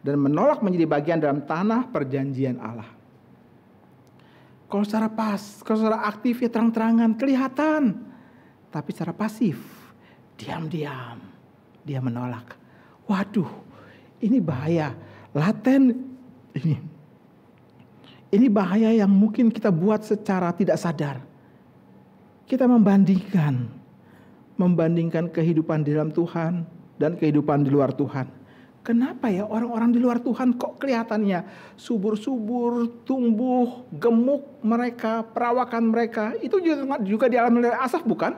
dan menolak menjadi bagian dalam tanah perjanjian Allah. Kalau secara aktif ya terang-terangan kelihatan, tapi secara pasif diam-diam dia menolak. Waduh, ini bahaya laten ini. Ini bahaya yang mungkin kita buat secara tidak sadar. Kita membandingkan kehidupan di dalam Tuhan dan kehidupan di luar Tuhan. Kenapa ya orang-orang di luar Tuhan kok kelihatannya subur-subur, tumbuh, gemuk mereka, perawakan mereka. Itu juga dialami oleh Asaf bukan?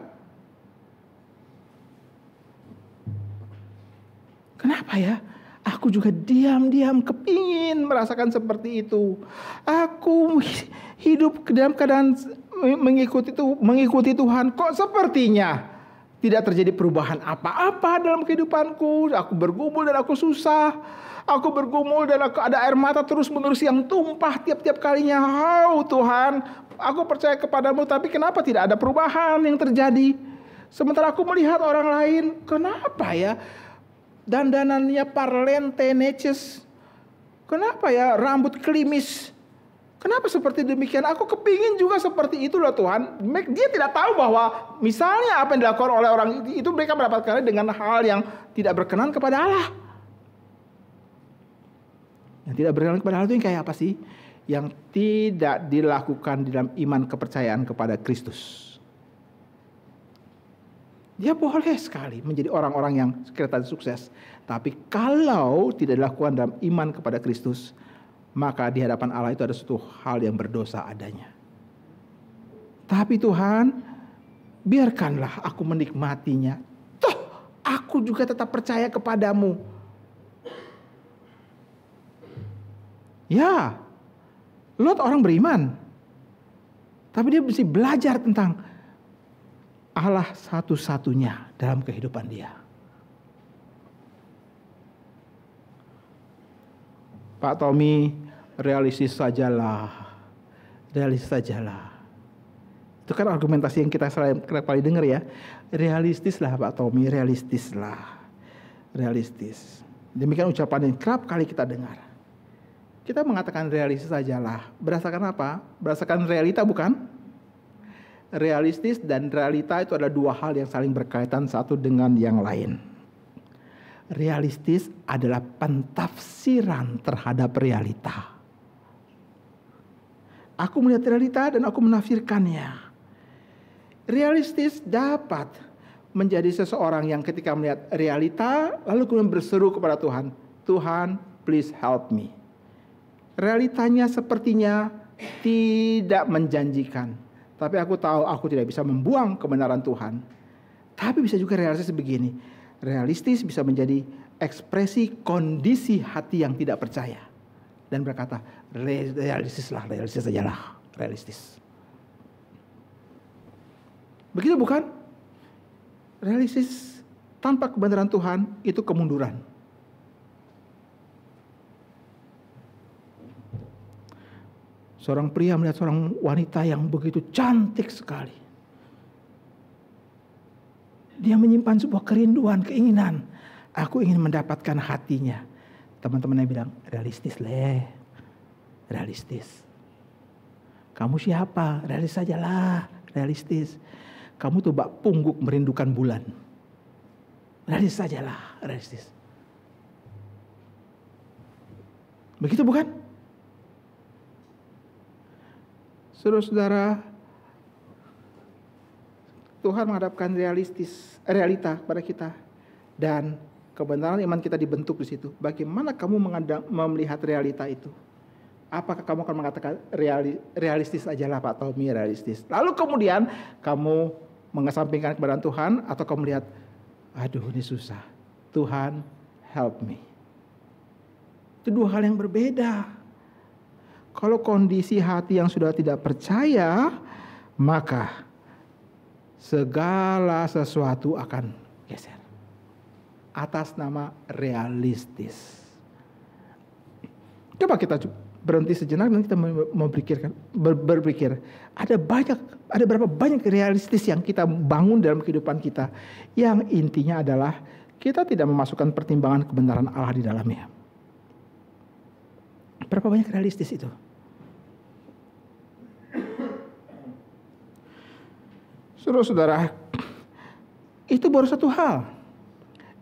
Kenapa ya? Aku juga diam-diam kepingin merasakan seperti itu. Aku hidup dalam keadaan mengikuti Tuhan. Kok sepertinya tidak terjadi perubahan apa-apa dalam kehidupanku. Aku bergumul dan aku susah. Aku bergumul dan aku ada air mata terus-menerus yang tumpah tiap-tiap kalinya. Oh Tuhan, aku percaya kepadamu, tapi kenapa tidak ada perubahan yang terjadi? Sementara aku melihat orang lain, kenapa ya? Dandanannya parlente neces. Kenapa ya rambut klimis? Kenapa seperti demikian? Aku kepingin juga seperti itu loh Tuhan. Dia tidak tahu bahwa misalnya apa yang dilakukan oleh orang itu mereka mendapatkannya dengan hal yang tidak berkenan kepada Allah. Yang tidak berkenan kepada Allah itu yang kayak apa sih? Yang tidak dilakukan di dalam iman kepercayaan kepada Kristus. Dia boleh sekali menjadi orang-orang yang kelihatan sukses. Tapi kalau tidak dilakukan dalam iman kepada Kristus, maka di hadapan Allah itu ada suatu hal yang berdosa adanya. Tapi Tuhan, biarkanlah aku menikmatinya. Toh, aku juga tetap percaya kepadamu. Ya, Lot orang beriman. Tapi dia mesti belajar tentang Allah satu-satunya dalam kehidupan dia. Pak Tommy, realistis sajalah. Realistis sajalah. Itu kan argumentasi yang kita kerap kali dengar ya. Realistislah Pak Tommy, realistislah. Realistis. Demikian ucapan yang kerap kali kita dengar. Kita mengatakan realistis sajalah. Berdasarkan apa? Berdasarkan realita bukan? Realistis dan realita itu adalah dua hal yang saling berkaitan satu dengan yang lain. Realistis adalah pentafsiran terhadap realita. Aku melihat realita dan aku menafsirkannya. Realistis dapat menjadi seseorang yang ketika melihat realita lalu kemudian berseru kepada Tuhan, Tuhan, please help me. Realitanya sepertinya tidak menjanjikan. Tapi aku tahu aku tidak bisa membuang kebenaran Tuhan. Tapi bisa juga realistis begini. Realistis bisa menjadi ekspresi kondisi hati yang tidak percaya. Dan berkata, realistis sajalah. Realistis. Begitu bukan? Realistis tanpa kebenaran Tuhan itu kemunduran. Seorang pria melihat seorang wanita yang begitu cantik sekali. Dia menyimpan sebuah kerinduan, keinginan. Aku ingin mendapatkan hatinya. Teman-temannya bilang, realistis leh. Realistis. Kamu siapa? Realistis sajalah. Realistis. Kamu tuh bak pungguk merindukan bulan. Realistis sajalah. Realistis. Begitu bukan? Saudara-saudara, Tuhan menghadapkan realita pada kita. Dan kebenaran iman kita dibentuk di situ. Bagaimana kamu melihat realita itu? Apakah kamu akan mengatakan realistis ajalah Pak Tommy, realistis. Lalu kemudian kamu mengesampingkan kebenaran Tuhan, atau kamu melihat, aduh ini susah. Tuhan help me. Itu dua hal yang berbeda. Kalau kondisi hati yang sudah tidak percaya, maka segala sesuatu akan geser. Atas nama realistis. Coba kita berhenti sejenak dan kita berpikir, ada berapa banyak realistis yang kita bangun dalam kehidupan kita, yang intinya adalah kita tidak memasukkan pertimbangan kebenaran Allah di dalamnya. Berapa banyak realistis itu? Saudara-saudara, itu baru satu hal.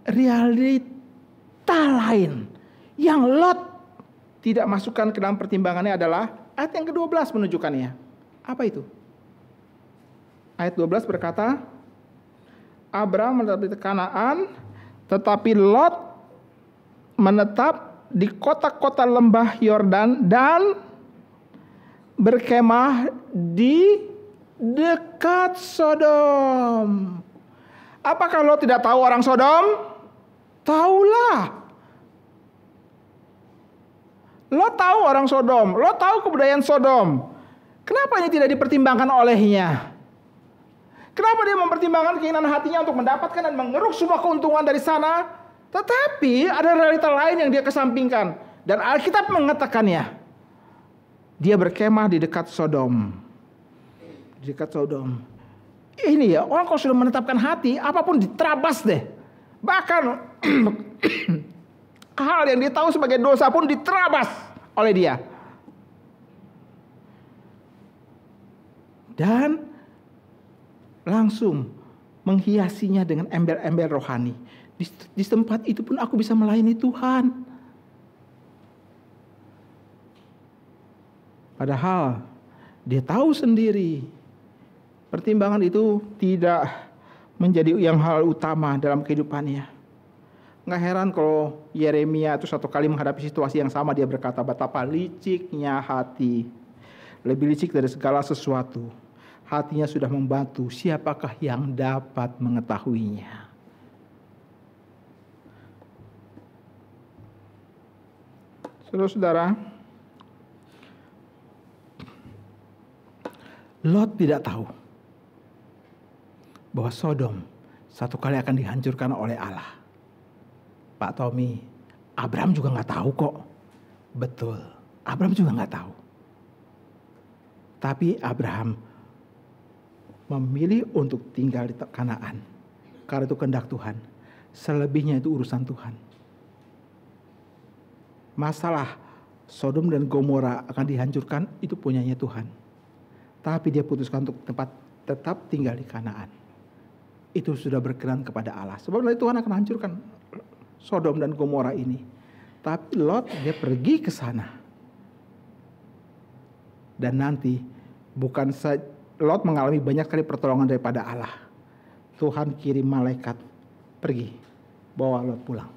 Realita lain yang Lot tidak masukkan ke dalam pertimbangannya adalah ayat yang ke-12 menunjukkannya. Apa itu? Ayat 12 berkata, Abraham menetap di Kanaan, tetapi Lot menetap di kota-kota lembah Yordan dan berkemah di dekat Sodom. Apakah Lot tidak tahu orang Sodom? Tahulah. Lot tahu orang Sodom, Lot tahu kebudayaan Sodom. Kenapa ini tidak dipertimbangkan olehnya? Kenapa dia mempertimbangkan keinginan hatinya untuk mendapatkan dan mengeruk semua keuntungan dari sana? Tetapi ada realita lain yang dia kesampingkan. Dan Alkitab mengatakannya. Dia berkemah di dekat Sodom. Di dekat Sodom. Ini ya, orang kalau sudah menetapkan hati, apapun diterabas deh. Bahkan hal yang dia tahu sebagai dosa pun diterabas oleh dia. Dan langsung menghiasinya dengan embel-embel rohani. Di tempat itu pun aku bisa melayani Tuhan. Padahal dia tahu sendiri pertimbangan itu tidak menjadi yang hal utama dalam kehidupannya. Nggak heran kalau Yeremia itu satu kali menghadapi situasi yang sama, dia berkata, betapa liciknya hati. Lebih licik dari segala sesuatu. Hatinya sudah membantu, siapakah yang dapat mengetahuinya? Saudara-saudara, Lot tidak tahu bahwa Sodom satu kali akan dihancurkan oleh Allah. Pak Tommy, Abraham juga nggak tahu kok. Betul, Abraham juga nggak tahu. Tapi Abraham memilih untuk tinggal di Kanaan karena itu kehendak Tuhan. Selebihnya itu urusan Tuhan. Masalah Sodom dan Gomora akan dihancurkan itu punyanya Tuhan. Tapi dia putuskan untuk tetap tinggal di Kanaan. Itu sudah berkenan kepada Allah. Sebab Tuhan akan hancurkan Sodom dan Gomora ini. Tapi Lot dia pergi ke sana. Dan nanti bukan saja Lot mengalami banyak kali pertolongan daripada Allah. Tuhan kirim malaikat pergi bawa Lot pulang.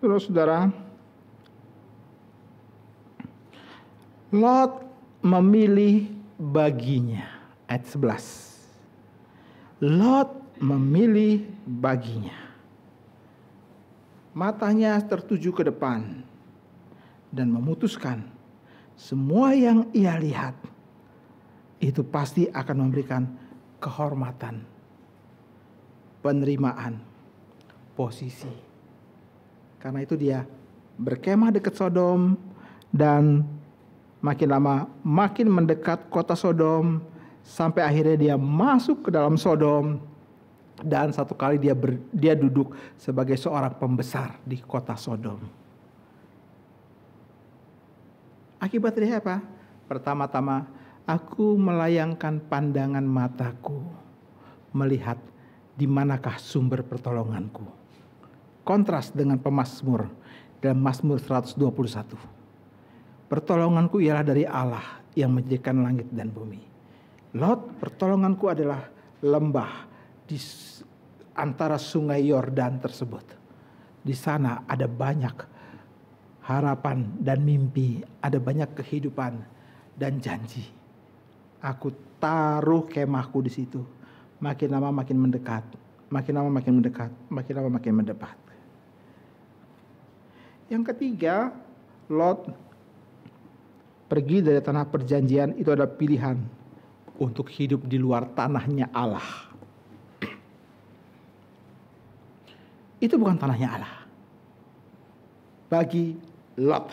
Saudara-saudara, Lot memilih baginya. Ayat 11. Lot memilih baginya. Matanya tertuju ke depan dan memutuskan semua yang ia lihat itu pasti akan memberikan kehormatan, penerimaan, posisi. Karena itu dia berkemah dekat Sodom dan makin lama makin mendekat kota Sodom Sampai akhirnya dia masuk ke dalam Sodom. Dan satu kali dia duduk sebagai seorang pembesar di kota Sodom. Akibatnya apa? Pertama-tama, aku melayangkan pandangan mataku, melihat di manakah sumber pertolonganku. Kontras dengan pemazmur dalam Mazmur 121. Pertolonganku ialah dari Allah yang menjadikan langit dan bumi. Lot, pertolonganku adalah lembah di antara sungai Yordan tersebut. Di sana ada banyak harapan dan mimpi, ada banyak kehidupan dan janji. Aku taruh kemahku di situ. Makin lama makin mendekat, makin lama makin mendekat, makin lama makin mendekat. Yang ketiga, Lot pergi dari tanah perjanjian. Itu adalah pilihan untuk hidup di luar tanahnya Allah. Itu bukan tanahnya Allah bagi Lot.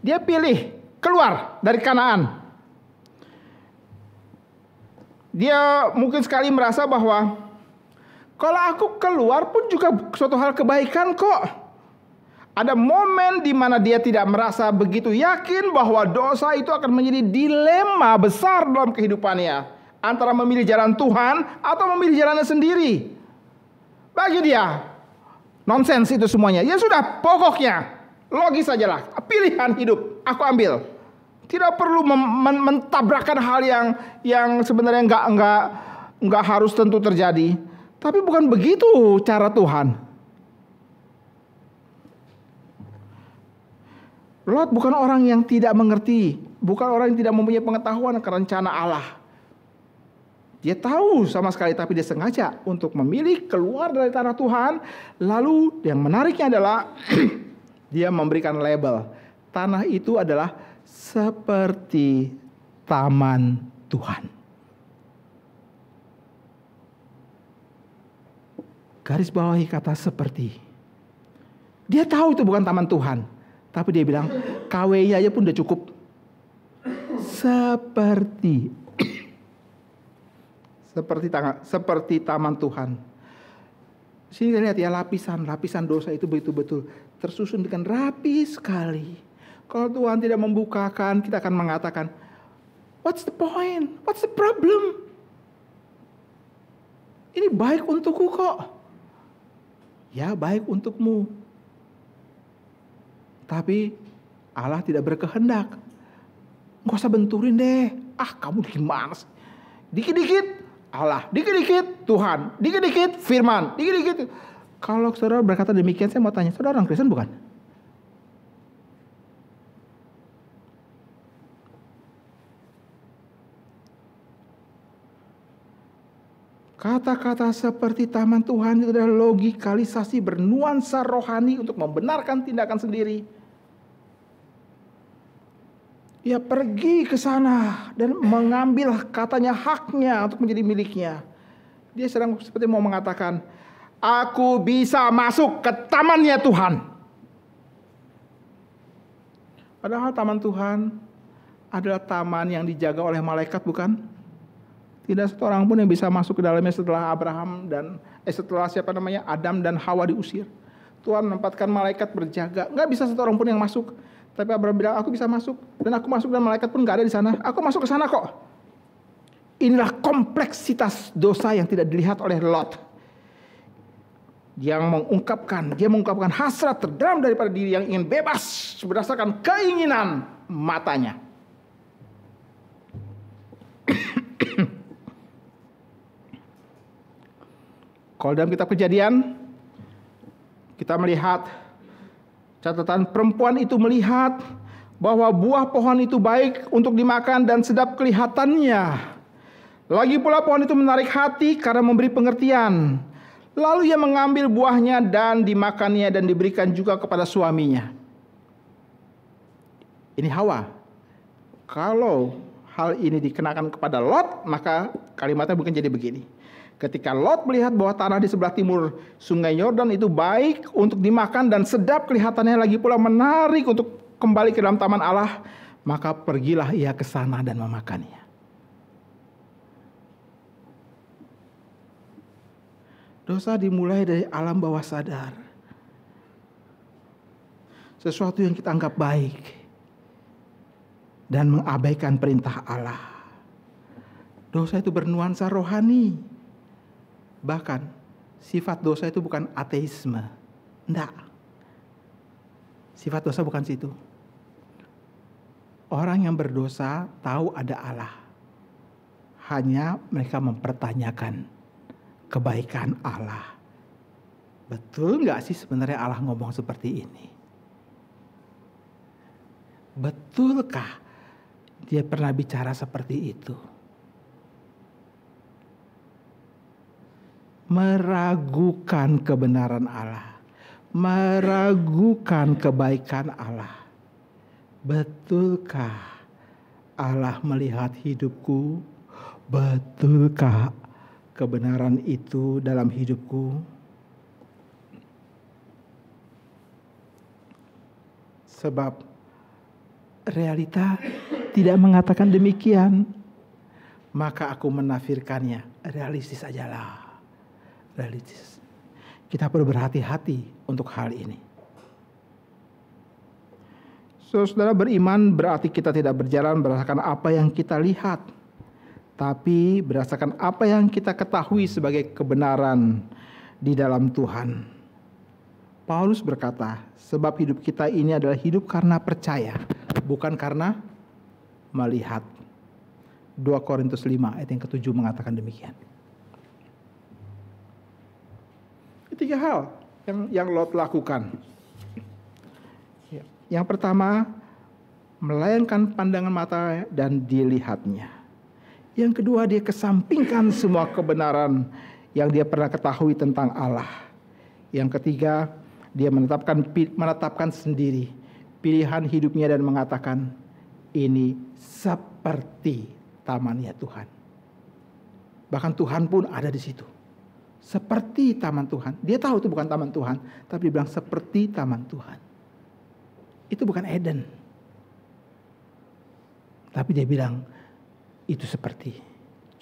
Dia pilih keluar dari Kanaan. Dia mungkin sekali merasa bahwa kalau aku keluar pun juga suatu hal kebaikan kok. Ada momen di mana dia tidak merasa begitu yakin bahwa dosa itu akan menjadi dilema besar dalam kehidupannya. Antara memilih jalan Tuhan atau memilih jalannya sendiri. Bagi dia, nonsens itu semuanya. Ya sudah, pokoknya logis sajalah. Pilihan hidup, aku ambil. Tidak perlu mentabrakkan hal yang sebenarnya nggak harus tentu terjadi. Tapi bukan begitu cara Tuhan. Lot bukan orang yang tidak mengerti, bukan orang yang tidak mempunyai pengetahuan akan rencana Allah. Dia tahu sama sekali, tapi dia sengaja untuk memilih keluar dari tanah Tuhan. Lalu yang menariknya adalah dia memberikan label. Tanah itu adalah seperti taman Tuhan. Garis bawahi kata seperti. Dia tahu itu bukan taman Tuhan. Tapi dia bilang KW-nya aja pun udah cukup. Seperti taman Tuhan. Sini lihat ya, lapisan dosa itu betul-betul tersusun dengan rapi sekali. Kalau Tuhan tidak membukakan, kita akan mengatakan, what's the point? What's the problem? Ini baik untukku kok. Ya, baik untukmu. Tapi Allah tidak berkehendak. Nggak usah benturin deh. Kamu gimana sih? Dikit-dikit Allah, dikit-dikit Tuhan, dikit-dikit firman, dikit-dikit. Kalau saudara berkata demikian, saya mau tanya, saudara orang Kristen bukan? Kata-kata seperti taman Tuhan itu adalah logikalisasi bernuansa rohani untuk membenarkan tindakan sendiri. Ia pergi ke sana dan mengambil katanya haknya untuk menjadi miliknya. Dia sedang seperti mau mengatakan, aku bisa masuk ke tamannya Tuhan. Padahal taman Tuhan adalah taman yang dijaga oleh malaikat, bukan? Tidak satu orang pun yang bisa masuk ke dalamnya setelah Adam dan Hawa diusir. Tuhan menempatkan malaikat berjaga. Nggak bisa satu orang pun yang masuk. Tapi Abraham bilang, aku bisa masuk. Dan aku masuk dan malaikat pun nggak ada di sana. Aku masuk ke sana kok. Inilah kompleksitas dosa yang tidak dilihat oleh Lot. Dia mengungkapkan hasrat terdalam daripada diri yang ingin bebas berdasarkan keinginan matanya. Kalau dalam kitab Kejadian, kita melihat catatan perempuan itu melihat bahwa buah pohon itu baik untuk dimakan dan sedap kelihatannya. Lagi pula pohon itu menarik hati karena memberi pengertian. Lalu ia mengambil buahnya dan dimakannya dan diberikan juga kepada suaminya. Ini Hawa. Kalau hal ini dikenakan kepada Lot, maka kalimatnya bukan jadi begini. Ketika Lot melihat bahwa tanah di sebelah timur sungai Yordan itu baik untuk dimakan dan sedap kelihatannya, lagi pula menarik untuk kembali ke dalam taman Allah, maka pergilah ia ke sana dan memakannya. Dosa dimulai dari alam bawah sadar. Sesuatu yang kita anggap baik dan mengabaikan perintah Allah. Dosa itu bernuansa rohani. Bahkan sifat dosa itu bukan ateisme. Enggak. Sifat dosa bukan situ. Orang yang berdosa tahu ada Allah. Hanya mereka mempertanyakan kebaikan Allah. Betul nggak sih sebenarnya Allah ngomong seperti ini? Betulkah dia pernah bicara seperti itu? Meragukan kebenaran Allah, meragukan kebaikan Allah. Betulkah Allah melihat hidupku? Betulkah kebenaran itu dalam hidupku? Sebab realita tidak mengatakan demikian, maka aku menafsirkannya realistis sajalah. Realistis. Kita perlu berhati-hati untuk hal ini. Saudara, beriman berarti kita tidak berjalan berdasarkan apa yang kita lihat, tapi berdasarkan apa yang kita ketahui sebagai kebenaran di dalam Tuhan. Paulus berkata, sebab hidup kita ini adalah hidup karena percaya, bukan karena melihat. 2 Korintus 5 ayat yang ke-7 mengatakan demikian. Tiga hal yang Lot lakukan. Yang pertama, melayangkan pandangan mata dan dilihatnya. Yang kedua, dia kesampingkan semua kebenaran yang dia pernah ketahui tentang Allah. Yang ketiga, dia menetapkan sendiri pilihan hidupnya dan mengatakan, ini seperti tamannya Tuhan. Bahkan Tuhan pun ada di situ. Seperti taman Tuhan. Dia tahu itu bukan taman Tuhan, tapi dia bilang seperti taman Tuhan. Itu bukan Eden. Tapi dia bilang, itu seperti.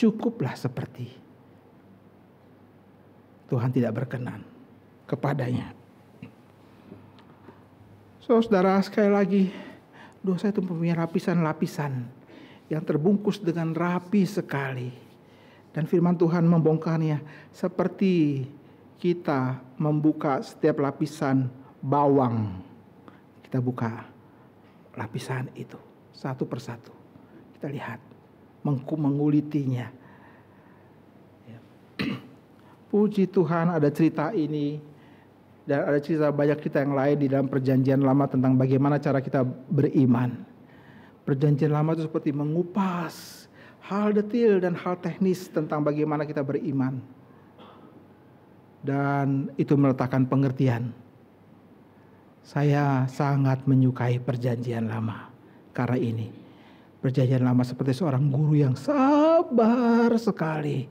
Cukuplah seperti. Tuhan tidak berkenan kepadanya. Saudara, sekali lagi, dosa itu mempunyai lapisan-lapisan yang terbungkus dengan rapi sekali. Dan firman Tuhan membongkarnya seperti kita membuka setiap lapisan bawang. Kita buka lapisan itu satu persatu. Kita lihat, mengulitinya. Puji Tuhan ada cerita ini. Dan ada cerita banyak cerita yang lain di dalam perjanjian lama tentang bagaimana cara kita beriman. Perjanjian lama itu seperti mengupas hal detail dan hal teknis tentang bagaimana kita beriman. Dan itu meletakkan pengertian. Saya sangat menyukai perjanjian lama karena ini. Perjanjian lama seperti seorang guru yang sabar sekali.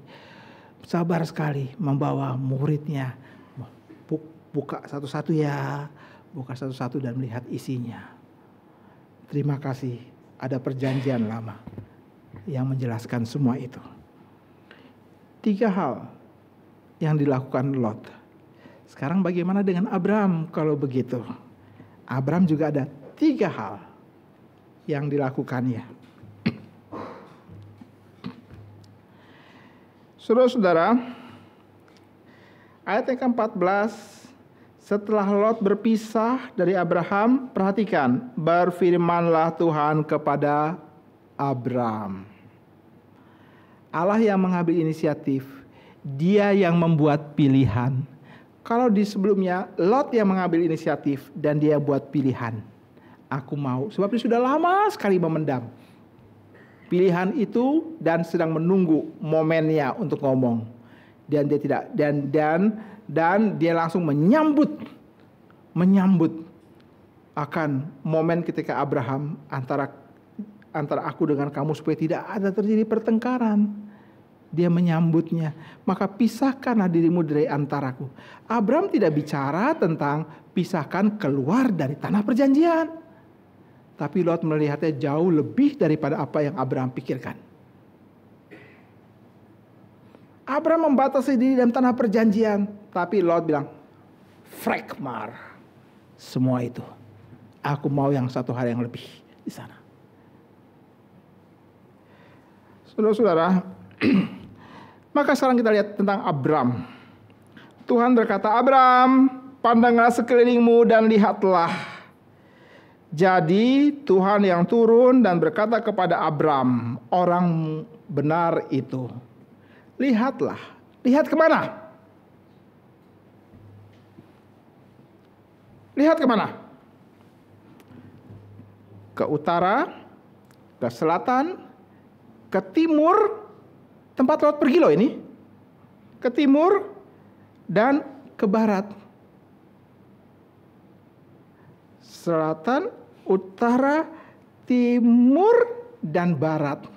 Sabar sekali membawa muridnya. Buka satu-satu ya. Buka satu-satu dan melihat isinya. Terima kasih ada perjanjian lama yang menjelaskan semua itu. 3 hal yang dilakukan Lot. Sekarang bagaimana dengan Abram kalau begitu? Abram juga ada 3 hal yang dilakukannya. Saudara-saudara, ayat yang ke-14, setelah Lot berpisah dari Abraham, perhatikan, berfirmanlah Tuhan kepada Abram. Allah yang mengambil inisiatif, dia yang membuat pilihan. Kalau di sebelumnya Lot yang mengambil inisiatif dan dia buat pilihan. Aku mau, sebab dia sudah lama sekali memendam pilihan itu dan sedang menunggu momennya untuk ngomong. Dan dia tidak dan dia langsung menyambut akan momen ketika Abraham antara aku dengan kamu supaya tidak ada terjadi pertengkaran. Dia menyambutnya. Maka pisahkanlah dirimu dari antaraku. Abram tidak bicara tentang pisahkan keluar dari tanah perjanjian. Tapi Lot melihatnya jauh lebih daripada apa yang Abraham pikirkan. Abraham membatasi diri dalam tanah perjanjian, tapi Lot bilang, Frekmar, semua itu. Aku mau yang satu hari yang lebih di sana. Saudara-saudara, maka sekarang kita lihat tentang Abram. Tuhan berkata, Abram, pandanglah sekelilingmu dan lihatlah. Jadi Tuhan yang turun dan berkata kepada Abram, orang benar itu, lihatlah. Lihat kemana? Lihat kemana? Ke utara, ke selatan, ke timur, tempat Lot pergi loh ini. Ke timur dan ke barat. Selatan, utara, timur, dan barat.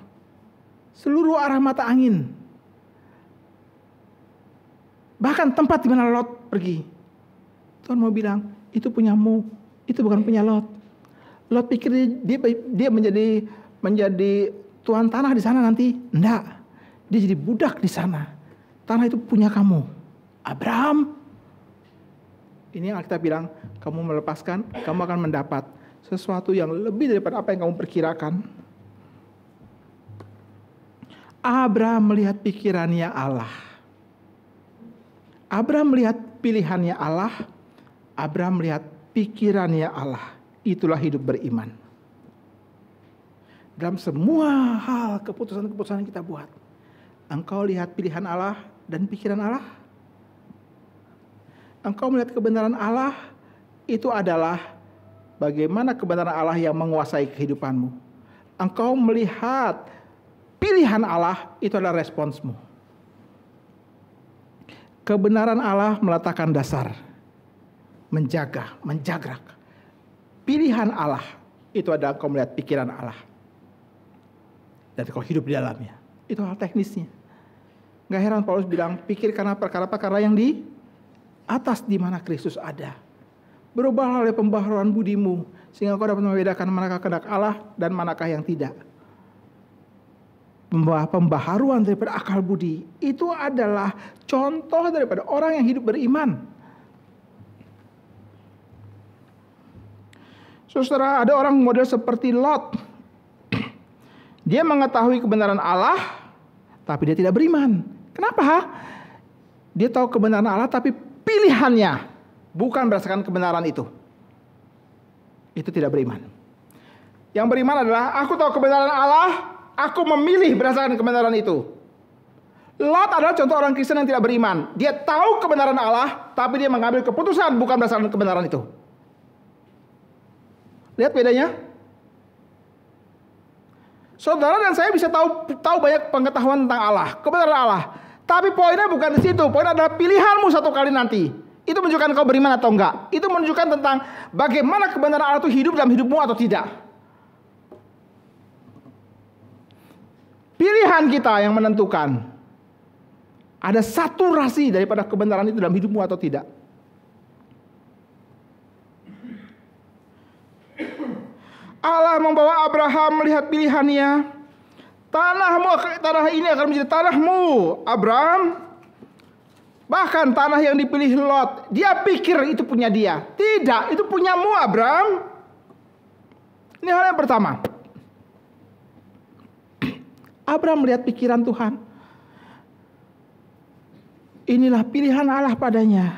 Seluruh arah mata angin. Bahkan tempat di mana Lot pergi. Tuhan mau bilang, itu punyamu, itu bukan punya Lot. Lot pikir dia menjadi tuan tanah di sana nanti. Enggak. Dia jadi budak di sana. Tanah itu punya kamu. Abraham. Ini yang kita bilang, kamu melepaskan, kamu akan mendapat sesuatu yang lebih daripada apa yang kamu perkirakan. Abraham melihat pikirannya Allah. Abraham melihat pilihannya Allah. Abraham melihat pikirannya Allah. Itulah hidup beriman. Dalam semua hal keputusan-keputusan yang kita buat, engkau lihat pilihan Allah dan pikiran Allah. Engkau melihat kebenaran Allah, itu adalah bagaimana kebenaran Allah yang menguasai kehidupanmu. Engkau melihat pilihan Allah, itu adalah responsmu. Kebenaran Allah meletakkan dasar, menjaga, menjagrak. Pilihan Allah, itu adalah engkau melihat pikiran Allah. Dan kau hidup di dalamnya. Itu hal teknisnya. Gak heran Paulus bilang, pikirkanlah perkara-perkara yang di atas di mana Kristus ada. Berubahlah oleh pembaharuan budimu, sehingga kau dapat membedakan manakah kehendak Allah dan manakah yang tidak. Pembaharuan daripada akal budi, itu adalah contoh daripada orang yang hidup beriman. Saudara, ada orang model seperti Lot. Dia mengetahui kebenaran Allah, tapi dia tidak beriman. Kenapa? Dia tahu kebenaran Allah, tapi pilihannya bukan berdasarkan kebenaran itu. Itu tidak beriman. Yang beriman adalah, aku tahu kebenaran Allah, aku memilih berdasarkan kebenaran itu. Lot adalah contoh orang Kristen yang tidak beriman. Dia tahu kebenaran Allah, tapi dia mengambil keputusan bukan berdasarkan kebenaran itu. Lihat bedanya. Saudara dan saya bisa tahu banyak pengetahuan tentang Allah, kebenaran Allah. Tapi poinnya bukan di situ. Poinnya adalah pilihanmu satu kali nanti. Itu menunjukkan kau beriman atau enggak. Itu menunjukkan tentang bagaimana kebenaran Allah itu hidup dalam hidupmu atau tidak. Pilihan kita yang menentukan. Ada saturasi daripada kebenaran itu dalam hidupmu atau tidak. Allah membawa Abraham melihat pilihannya. Tanah ini akan menjadi tanahmu, Abraham. Bahkan tanah yang dipilih Lot, dia pikir itu punya dia. Tidak, itu punyamu, Abraham. Ini hal yang pertama. Abraham melihat pikiran Tuhan. Inilah pilihan Allah padanya.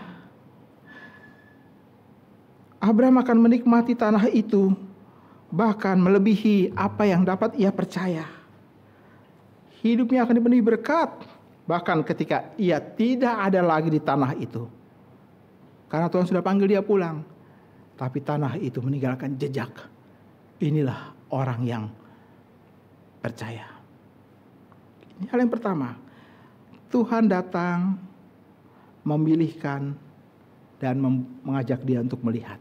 Abraham akan menikmati tanah itu, bahkan melebihi apa yang dapat ia percaya. Hidupnya akan dipenuhi berkat, bahkan ketika ia tidak ada lagi di tanah itu. Karena Tuhan sudah panggil dia pulang. Tapi tanah itu meninggalkan jejak. Inilah orang yang percaya. Ini hal yang pertama. Tuhan datang, memilihkan, dan mengajak dia untuk melihat.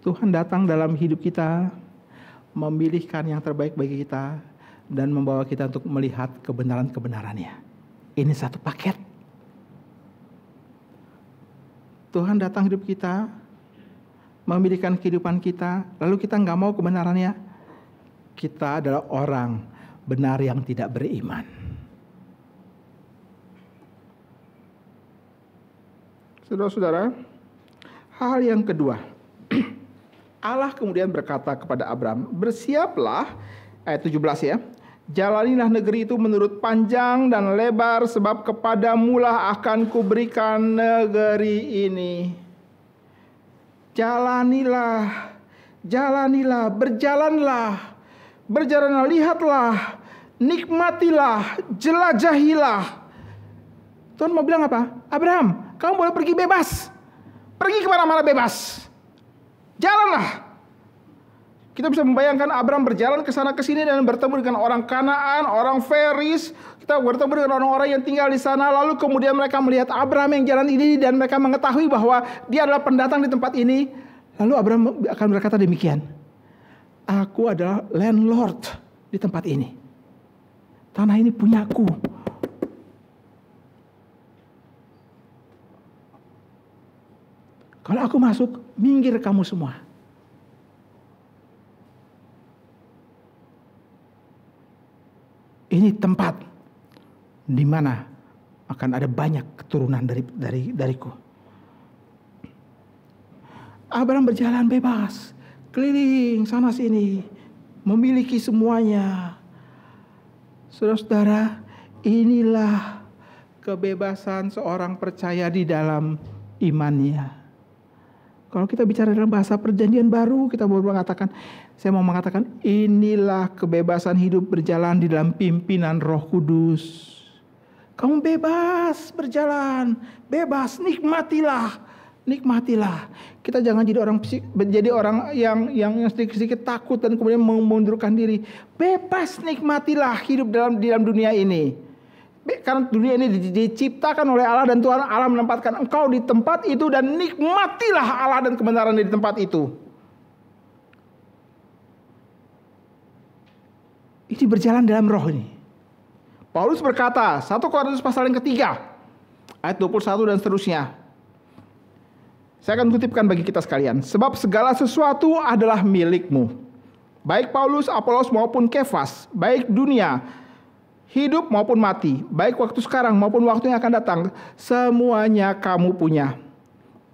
Tuhan datang dalam hidup kita, memilihkan yang terbaik bagi kita, dan membawa kita untuk melihat kebenaran-kebenarannya. Ini satu paket. Tuhan datang hidup kita, memilihkan kehidupan kita, lalu kita nggak mau kebenarannya, kita adalah orang benar yang tidak beriman. Saudara-saudara, hal yang kedua, Allah kemudian berkata kepada Abram, bersiaplah, ayat 17 ya, jalanilah negeri itu menurut panjang dan lebar, sebab kepadamulah akan kuberikan negeri ini. Jalanilah, berjalanlah, lihatlah, nikmatilah, jelajahilah. Tuhan mau bilang apa? Abraham, kamu boleh pergi bebas. Pergi kemana-mana bebas. Jalanlah. Kita bisa membayangkan Abraham berjalan ke sana ke sini dan bertemu dengan orang Kanaan, orang Feris. Kita bertemu dengan orang-orang yang tinggal di sana. Lalu kemudian mereka melihat Abraham yang jalan ini dan mereka mengetahui bahwa dia adalah pendatang di tempat ini. Lalu Abraham akan berkata demikian, aku adalah landlord di tempat ini. Tanah ini punyaku. Kalau aku masuk, minggir kamu semua. Ini tempat di mana akan ada banyak keturunan dariku. Abraham berjalan bebas, keliling sana sini, memiliki semuanya. Saudara-saudara, inilah kebebasan seorang percaya di dalam imannya. Kalau kita bicara dalam bahasa perjanjian baru, kita saya mau mengatakan inilah kebebasan hidup berjalan di dalam pimpinan Roh Kudus. Kamu bebas berjalan, bebas, nikmatilah. Kita jangan jadi orang yang sedikit takut dan kemudian mengundurkan diri. Bebas, nikmatilah hidup dalam dunia ini. Karena dunia ini diciptakan oleh Allah dan Tuhan Allah menempatkan engkau di tempat itu dan nikmatilah Allah dan kebenaran di tempat itu. Ini berjalan dalam roh ini. Paulus berkata, 1 Korintus pasal yang ketiga, ayat 21 dan seterusnya. Saya akan kutipkan bagi kita sekalian. Sebab segala sesuatu adalah milikmu. Baik Paulus, Apolos maupun Kefas, baik dunia, hidup maupun mati, baik waktu sekarang maupun waktu yang akan datang, semuanya kamu punya.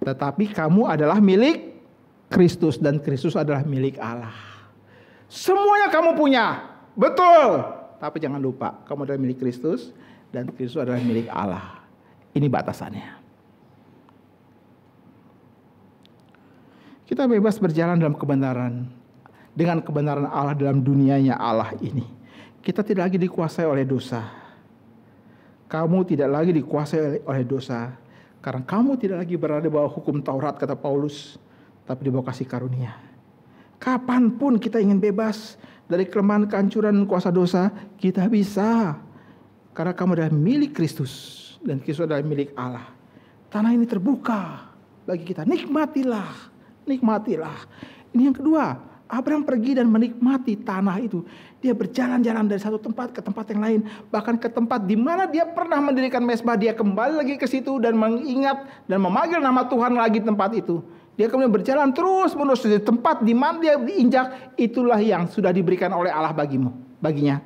Tetapi kamu adalah milik Kristus dan Kristus adalah milik Allah. Semuanya kamu punya, betul. Tapi jangan lupa, kamu adalah milik Kristus dan Kristus adalah milik Allah. Ini batasannya. Kita bebas berjalan dalam kebenaran, dengan kebenaran Allah dalam dunianya Allah ini. Kita tidak lagi dikuasai oleh dosa. Kamu tidak lagi dikuasai oleh dosa. Karena kamu tidak lagi berada di bawah hukum Taurat, kata Paulus. Tapi di bawah kasih karunia. Kapanpun kita ingin bebas dari kelemahan, kehancuran, kuasa dosa, kita bisa. Karena kamu adalah milik Kristus. Dan Kristus adalah milik Allah. Tanah ini terbuka bagi kita. Nikmatilah. Ini yang kedua. Abraham pergi dan menikmati tanah itu. Dia berjalan-jalan dari satu tempat ke tempat yang lain. Bahkan ke tempat di mana dia pernah mendirikan mezbah. Dia kembali lagi ke situ dan mengingat dan memanggil nama Tuhan lagi di tempat itu. Dia kemudian berjalan terus-menerus di tempat di mana dia diinjak. Itulah yang sudah diberikan oleh Allah baginya.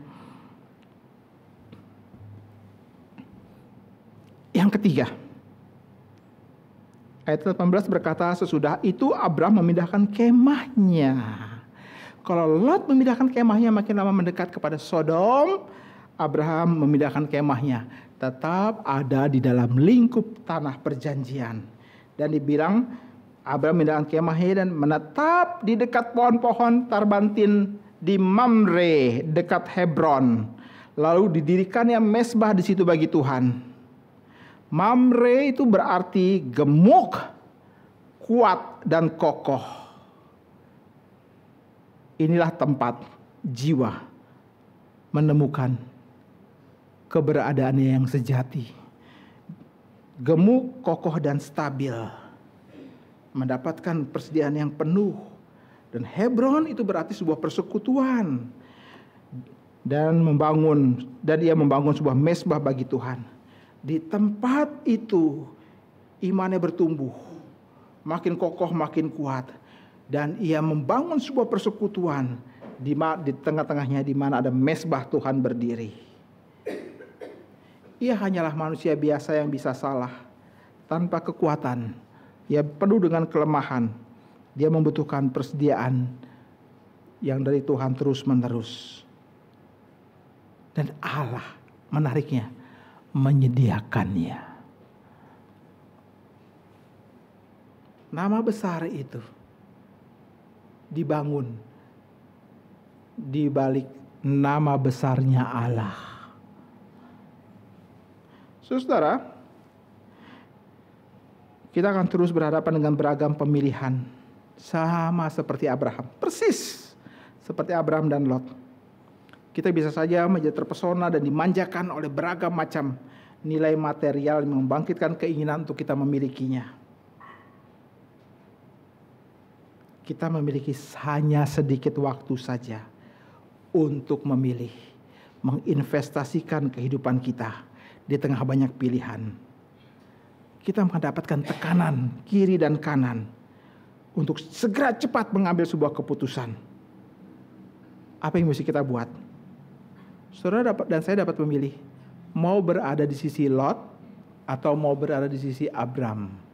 Yang ketiga. Ayat 18 berkata, sesudah itu Abraham memindahkan kemahnya. Kalau Lot memindahkan kemahnya makin lama mendekat kepada Sodom, Abraham memindahkan kemahnya. Tetap ada di dalam lingkup tanah perjanjian. Dan dibilang Abraham memindahkan kemahnya dan menetap di dekat pohon-pohon tarbantin di Mamre, dekat Hebron. Lalu didirikannya mezbah di situ bagi Tuhan. Mamre itu berarti gemuk, kuat, dan kokoh. Inilah tempat jiwa menemukan keberadaannya yang sejati. Gemuk, kokoh, dan stabil. Mendapatkan persediaan yang penuh. Dan Hebron itu berarti sebuah persekutuan. Dan ia membangun sebuah mezbah bagi Tuhan. Di tempat itu imannya bertumbuh, makin kokoh, makin kuat. Dan ia membangun sebuah persekutuan di tengah-tengahnya di mana ada mezbah Tuhan berdiri. Ia hanyalah manusia biasa yang bisa salah tanpa kekuatan. Ia penuh dengan kelemahan. Dia membutuhkan persediaan yang dari Tuhan terus-menerus. Dan Allah, menariknya, menyediakannya. Nama besar itu dibangun di balik nama besarnya Allah. Saudara, kita akan terus berhadapan dengan beragam pemilihan, sama seperti Abraham, persis seperti Abraham dan Lot. Kita bisa saja menjadi terpesona dan dimanjakan oleh beragam macam nilai material yang membangkitkan keinginan untuk kita memilikinya. Kita memiliki hanya sedikit waktu saja untuk memilih, menginvestasikan kehidupan kita di tengah banyak pilihan. Kita mendapatkan tekanan kiri dan kanan untuk segera cepat mengambil sebuah keputusan. Apa yang mesti kita buat? Saudara dan saya dapat memilih, mau berada di sisi Lot atau mau berada di sisi Abram.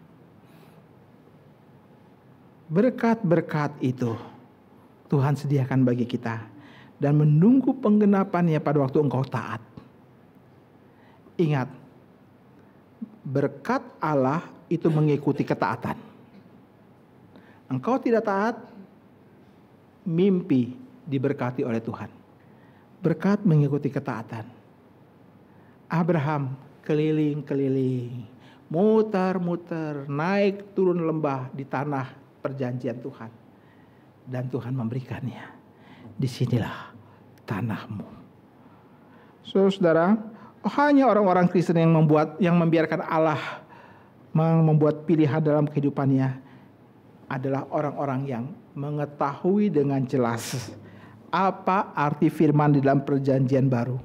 Berkat-berkat itu Tuhan sediakan bagi kita dan menunggu penggenapannya pada waktu engkau taat. Ingat, berkat Allah itu mengikuti ketaatan. Engkau tidak taat, mimpi diberkati oleh Tuhan. Berkat mengikuti ketaatan. Abraham keliling-keliling, muter-muter, naik turun lembah di tanah perjanjian Tuhan. Dan Tuhan memberikannya. Disinilah tanahmu. Saudara, hanya orang-orang Kristen yang membiarkan Allah membuat pilihan dalam kehidupannya adalah orang-orang yang mengetahui dengan jelas apa arti firman di dalam perjanjian baru.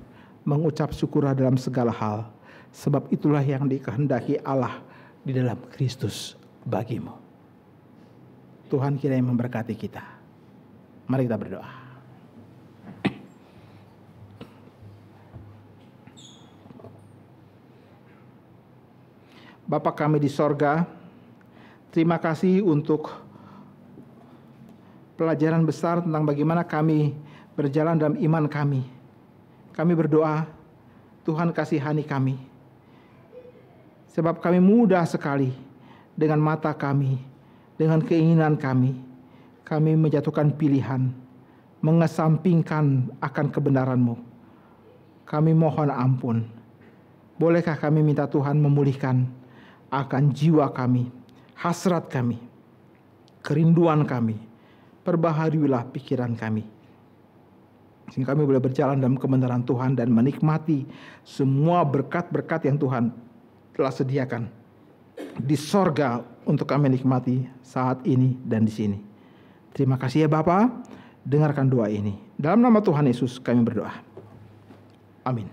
Mengucap syukurlah dalam segala hal, sebab itulah yang dikehendaki Allah di dalam Kristus bagimu. Tuhan kiranya memberkati kita. Mari kita berdoa. Bapa kami di sorga, terima kasih untuk pelajaran besar tentang bagaimana kami berjalan dalam iman kami. Kami berdoa, Tuhan kasihani kami. Sebab kami mudah sekali dengan mata kami, dengan keinginan kami menjatuhkan pilihan, mengesampingkan akan kebenaran-Mu. Kami mohon ampun. Bolehkah kami minta Tuhan memulihkan akan jiwa kami, hasrat kami, kerinduan kami. Perbaharilah pikiran kami, sehingga kami boleh berjalan dalam kebenaran Tuhan dan menikmati semua berkat-berkat yang Tuhan telah sediakan di sorga untuk kami nikmati saat ini dan di sini. Terima kasih ya Bapa, dengarkan doa ini. Dalam nama Tuhan Yesus kami berdoa. Amin.